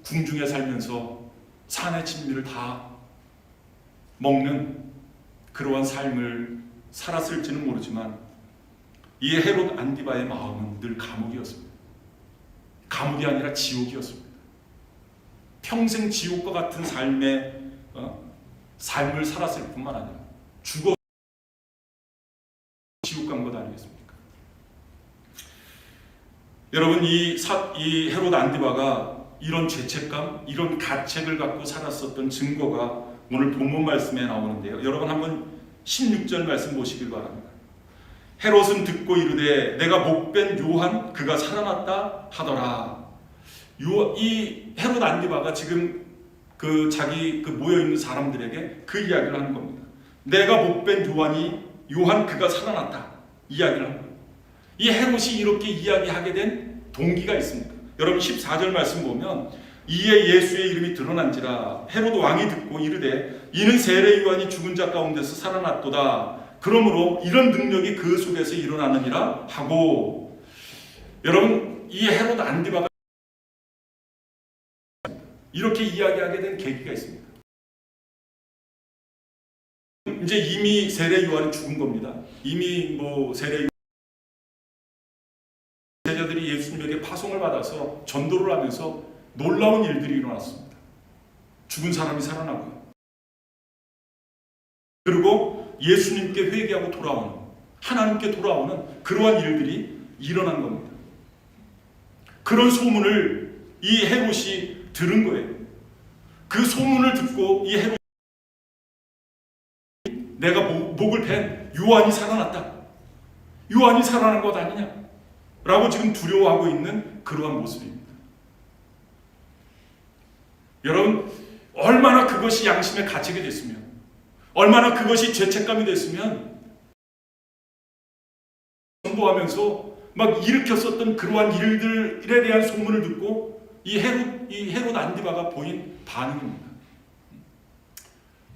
궁중에 살면서 산의 진미를 다 먹는 그러한 삶을 살았을지는 모르지만 이 헤롯 안디바의 마음은 늘 감옥이었습니다. 감옥이 아니라 지옥이었습니다. 평생 지옥과 같은 삶을 살았을 뿐만 아니라 죽어 지옥 간 것 아니겠습니까? 여러분, 이 헤롯 안디바가 이런 죄책감, 이런 가책을 갖고 살았었던 증거가 오늘 본문 말씀에 나오는데요. 여러분, 한번 16절 말씀 보시길 바랍니다. 헤롯은 듣고 이르되 내가 목벤 요한 그가 살아났다 하더라. 이 헤롯 안디바가 지금 자기 모여 있는 사람들에게 그 이야기를 하는 겁니다. 내가 목벤 요한 그가 살아났다 이야기를 하는 겁니다. 이 헤롯이 이렇게 이야기하게 된 동기가 있습니다. 여러분 14절 말씀 보면 이에 예수의 이름이 드러난지라 헤롯 왕이 듣고 이르되 이는 세례 요한이 죽은 자 가운데서 살아났도다. 그러므로 이런 능력이 그 속에서 일어나느니라 하고, 여러분 이 헤롯 안디바가 이렇게 이야기하게 된 계기가 있습니다. 이제 이미 세례 요한이 죽은 겁니다. 이미 세례 제자들이 예수님에게 파송을 받아서 전도를 하면서 놀라운 일들이 일어났습니다. 죽은 사람이 살아나고요. 그리고 예수님께 회개하고 돌아오는, 하나님께 돌아오는 그러한 일들이 일어난 겁니다. 그런 소문을 이 헤롯이 들은 거예요. 그 소문을 듣고 이 헤롯이 내가 목을 벤 요한이 살아났다. 요한이 살아난 것 아니냐? 라고 지금 두려워하고 있는 그러한 모습입니다. 여러분, 얼마나 그것이 양심의 가책이 됐으면, 얼마나 그것이 죄책감이 됐으면 전도하면서 막 일으켰었던 그러한 일들에 대한 소문을 듣고 이 헤롯 안디바가 보인 반응입니다.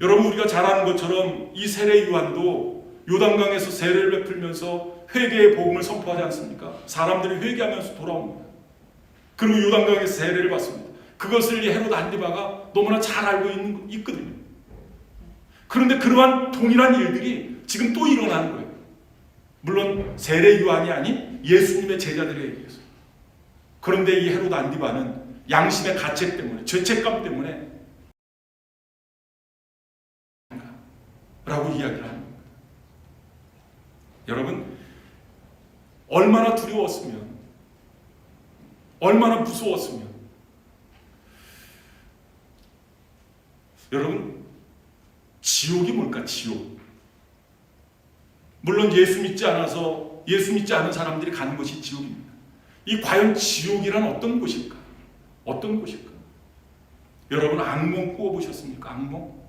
여러분, 우리가 잘 아는 것처럼 이 세례 요한도 요단강에서 세례를 베풀면서 회개의 복음을 선포하지 않습니까? 사람들이 회개하면서 돌아옵니다. 그리고 요단강에서 세례를 받습니다. 그것을 이 헤롯 안디바가 너무나 잘 알고 있거든요. 그런데 그러한 동일한 일들이 지금 또 일어나는 거예요. 물론 세례 요한이 아닌 예수님의 제자들에 의해서. 그런데 이 헤롯 안디바는 양심의 가책 때문에, 죄책감 때문에 라고 이야기를 합니다. 여러분, 얼마나 두려웠으면, 얼마나 무서웠으면 여러분, 지옥이 뭘까? 지옥. 물론 예수 믿지 않은 사람들이 가는 곳이 지옥입니다. 이 과연 지옥이란 어떤 곳일까? 어떤 곳일까? 여러분, 악몽 꾸어보셨습니까? 악몽?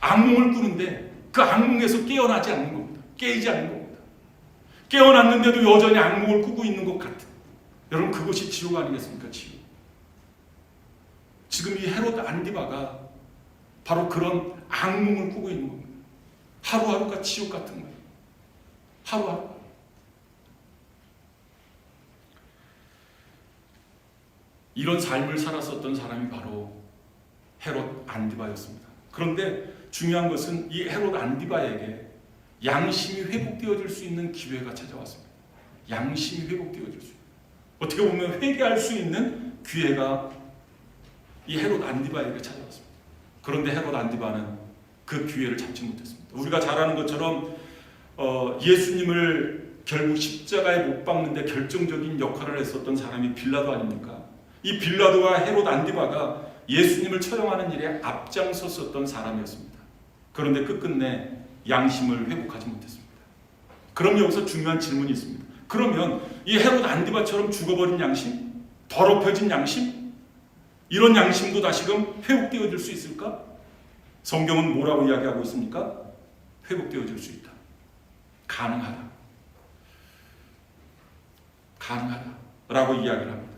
악몽을 꾸는데 그 악몽에서 깨어나지 않는 겁니다. 깨이지 않는 겁니다. 깨어났는데도 여전히 악몽을 꾸고 있는 것 같은, 여러분, 그것이 지옥 아니겠습니까? 지옥. 지금 이 헤롯 안디바가 바로 그런 악몽을 꾸고 있는 겁니다. 하루하루가 지옥 같은 거예요. 하루하루. 이런 삶을 살았었던 사람이 바로 헤롯 안디바였습니다. 그런데 중요한 것은 이 헤롯 안디바에게 양심이 회복되어질 수 있는 기회가 찾아왔습니다. 양심이 회복되어질 수 있는, 어떻게 보면 회개할 수 있는 기회가 이 헤롯 안디바에게 찾아왔습니다. 그런데 헤롯 안디바는 그 기회를 잡지 못했습니다. 우리가 잘 아는 것처럼 예수님을 결국 십자가에 못 박는데 결정적인 역할을 했었던 사람이 빌라도 아닙니까? 이 빌라도와 헤롯 안디바가 예수님을 처형하는 일에 앞장섰었던 사람이었습니다. 그런데 끝끝내 양심을 회복하지 못했습니다. 그럼 여기서 중요한 질문이 있습니다. 그러면 이 헤롯 안디바처럼 죽어버린 양심, 더럽혀진 양심, 이런 양심도 다시금 회복되어질 수 있을까? 성경은 뭐라고 이야기하고 있습니까? 회복되어질 수 있다. 가능하다. 가능하다라고 이야기를 합니다.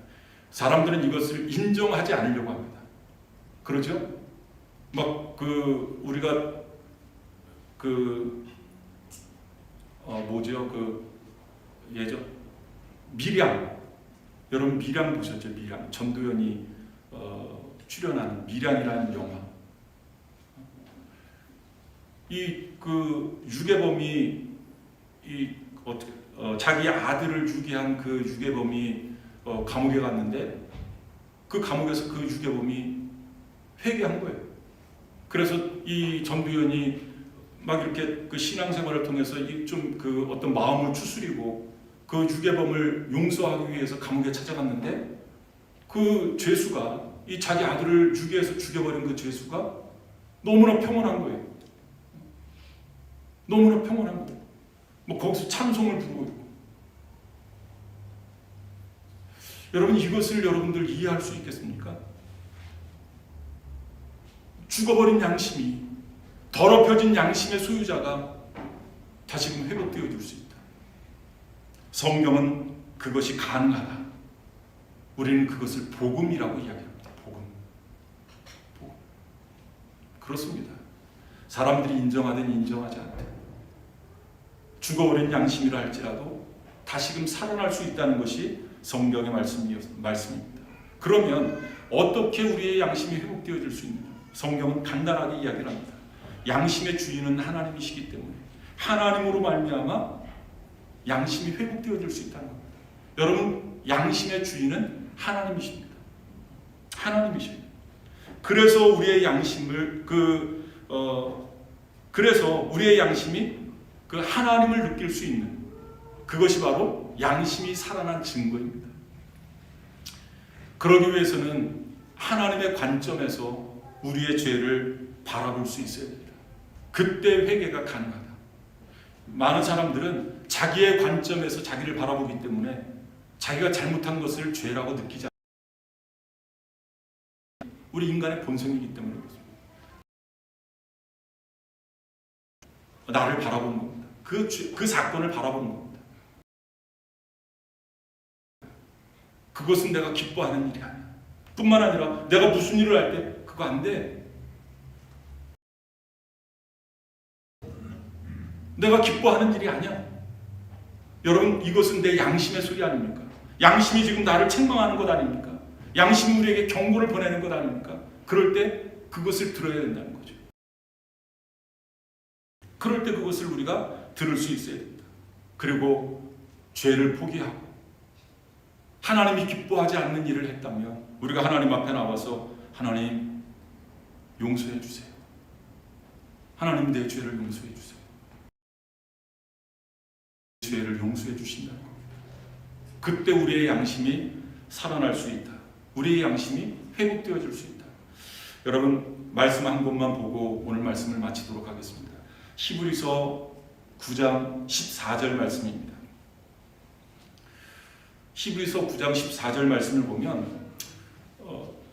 사람들은 이것을 인정하지 않으려고 합니다. 그렇죠? 우리가 예전 밀양, 여러분 밀양 보셨죠? 밀양, 전도연이 출연하는 밀양이라는 영화. 유괴범이 자기 아들을 유괴한 그 유괴범이 감옥에 갔는데 그 감옥에서 그 유괴범이 회개한 거예요. 그래서 이 전도연이 막 이렇게 그 신앙생활을 통해서 어떤 마음을 추스리고 그 유괴범을 용서하기 위해서 감옥에 찾아갔는데 그 죄수가, 이 자기 아들을 유괴해서 죽여버린 그 죄수가 너무나 평온한 거예요. 너무나 평온한 거예요. 거기서 찬송을 부르고 있고. 여러분, 이것을 여러분들 이해할 수 있겠습니까? 죽어버린 양심이, 더럽혀진 양심의 소유자가 다시금 회복되어질 수 있다. 성경은 그것이 가능하다. 우리는 그것을 복음이라고 이야기합니다. 복음. 그렇습니다. 사람들이 인정하든 인정하지 않든 죽어버린 양심이라 할지라도 다시금 살아날 수 있다는 것이 성경의 말씀입니다. 그러면 어떻게 우리의 양심이 회복되어질 수 있느냐? 성경은 간단하게 이야기를 합니다. 양심의 주인은 하나님이시기 때문에 하나님으로 말미암아 양심이 회복되어질 수 있다는 겁니다. 여러분, 양심의 주인은 하나님이십니다. 하나님이십니다. 그래서 우리의 양심이 그 하나님을 느낄 수 있는, 그것이 바로 양심이 살아난 증거입니다. 그러기 위해서는 하나님의 관점에서 우리의 죄를 바라볼 수 있어야 됩니다. 그때 회개가 가능하다. 많은 사람들은 자기의 관점에서 자기를 바라보기 때문에 자기가 잘못한 것을 죄라고 느끼지 않습니다. 우리 인간의 본성이기 때문에 그렇습니다. 나를 바라보는 겁니다. 그 사건을 바라보는 겁니다. 그것은 내가 기뻐하는 일이 아니야. 뿐만 아니라 내가 무슨 일을 할 때 그거 안 돼. 내가 기뻐하는 일이 아니야. 여러분, 이것은 내 양심의 소리 아닙니까? 양심이 지금 나를 책망하는 것 아닙니까? 양심이 우리에게 경고를 보내는 것 아닙니까? 그럴 때 그것을 들어야 된다는 거죠. 그럴 때 그것을 우리가 들을 수 있어야 됩니다. 그리고 죄를 포기하고 하나님이 기뻐하지 않는 일을 했다면 우리가 하나님 앞에 나와서 하나님 용서해 주세요. 하나님, 내 죄를 용서해 주세요. 죄를 용서해 주신다는 겁니다. 그때 우리의 양심이 살아날 수 있다. 우리의 양심이 회복되어질 수 있다. 여러분, 말씀 한 곳만 보고 오늘 말씀을 마치도록 하겠습니다. 히브리서 9장 14절 말씀입니다. 히브리서 9장 14절 말씀을 보면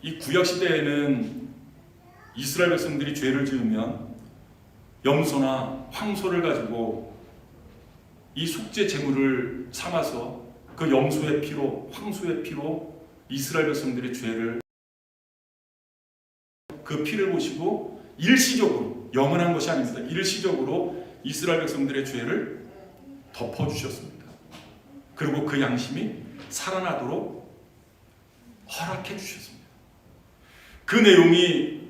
이 구약 시대에는 이스라엘 백성들이 죄를 지으면 염소나 황소를 가지고 이 속죄 제물을 삼아서 그 염소의 피로, 황소의 피로 이스라엘 백성들의 죄를, 그 피를 보시고 일시적으로, 영원한 것이 아닙니다. 일시적으로 이스라엘 백성들의 죄를 덮어주셨습니다. 그리고 그 양심이 살아나도록 허락해 주셨습니다. 그 내용이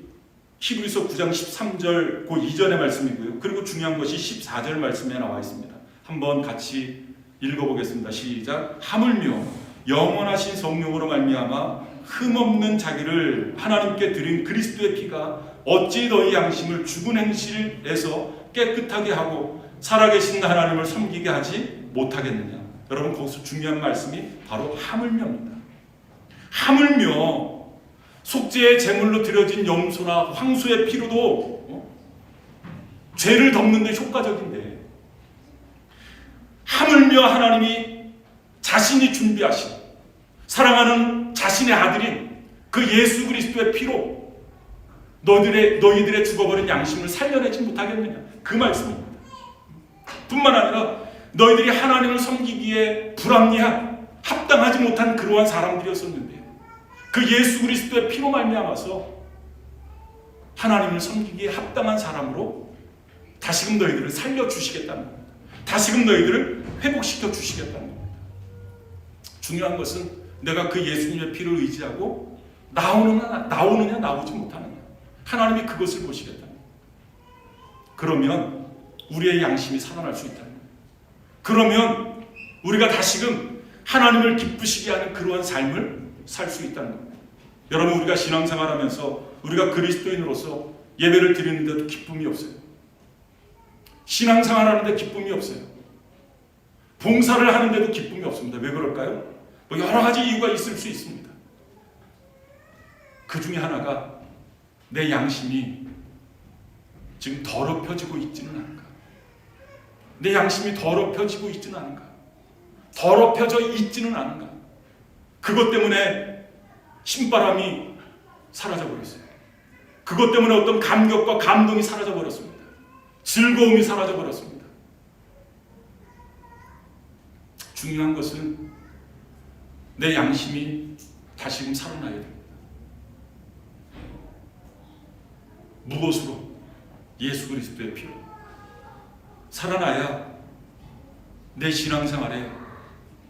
히브리서 9장 13절 그 이전의 말씀이고요. 그리고 중요한 것이 14절 말씀에 나와 있습니다. 한번 같이 읽어보겠습니다. 시작. 하물며 영원하신 성령으로 말미암아 흠없는 자기를 하나님께 드린 그리스도의 피가 어찌 너희 양심을 죽은 행실에서 깨끗하게 하고 살아계신 하나님을 섬기게 하지 못하겠느냐. 여러분, 거기서 중요한 말씀이 바로 하물며입니다. 하물며 속죄의 제물로 드려진 염소나 황소의 피로도 죄를 덮는 데 효과적인데, 하물며 하나님이 자신이 준비하신 사랑하는 자신의 아들인 그 예수 그리스도의 피로 너희들의 죽어버린 양심을 살려내지 못하겠느냐, 그 말씀입니다. 뿐만 아니라 너희들이 하나님을 섬기기에 불합리한, 합당하지 못한 그러한 사람들이었었는데 그 예수 그리스도의 피로 말미암아서 하나님을 섬기기에 합당한 사람으로 다시금 너희들을 살려주시겠다는 겁니다. 다시금 너희들을 회복시켜 주시겠다는 겁니다. 중요한 것은 내가 그 예수님의 피를 의지하고 나오느냐 나오지 못하느냐, 하나님이 그것을 보시겠다는 겁니다. 그러면 우리의 양심이 살아날 수 있다는 겁니다. 그러면 우리가 다시금 하나님을 기쁘시게 하는 그러한 삶을 살 수 있다는 겁니다. 여러분, 우리가 신앙생활하면서 우리가 그리스도인으로서 예배를 드리는데도 기쁨이 없어요. 신앙생활하는데 기쁨이 없어요. 봉사를 하는데도 기쁨이 없습니다. 왜 그럴까요? 뭐 여러 가지 이유가 있을 수 있습니다. 그 중에 하나가 내 양심이 지금 더럽혀지고 있지는 않은가? 내 양심이 더럽혀지고 있지는 않은가? 더럽혀져 있지는 않은가? 그것 때문에 신바람이 사라져버렸어요. 그것 때문에 어떤 감격과 감동이 사라져버렸습니다. 즐거움이 사라져버렸습니다. 중요한 것은 내 양심이 다시금 살아나야 됩니다. 무엇으로? 예수 그리스도의 피로 살아나야 내 신앙생활에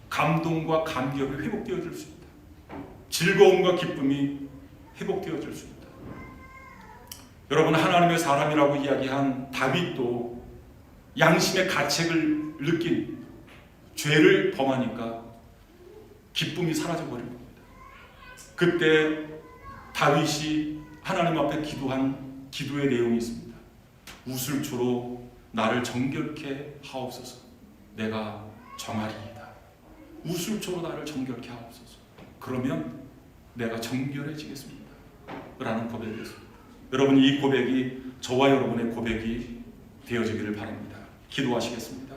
감동과 감격이 회복되어질 수 있다. 즐거움과 기쁨이 회복되어질 수 있다. 여러분, 하나님의 사람이라고 이야기한 다윗도 양심의 가책을 느낀, 죄를 범하니까 기쁨이 사라져버린 겁니다. 그때 다윗이 하나님 앞에 기도한 기도의 내용이 있습니다. 우슬초로 나를 정결케 하옵소서. 내가 정하리이다. 우슬초로 나를 정결케 하옵소서. 그러면 내가 정결해지겠습니다. 라는 고백이었습니다. 여러분, 이 고백이 저와 여러분의 고백이 되어지기를 바랍니다. 기도하시겠습니다.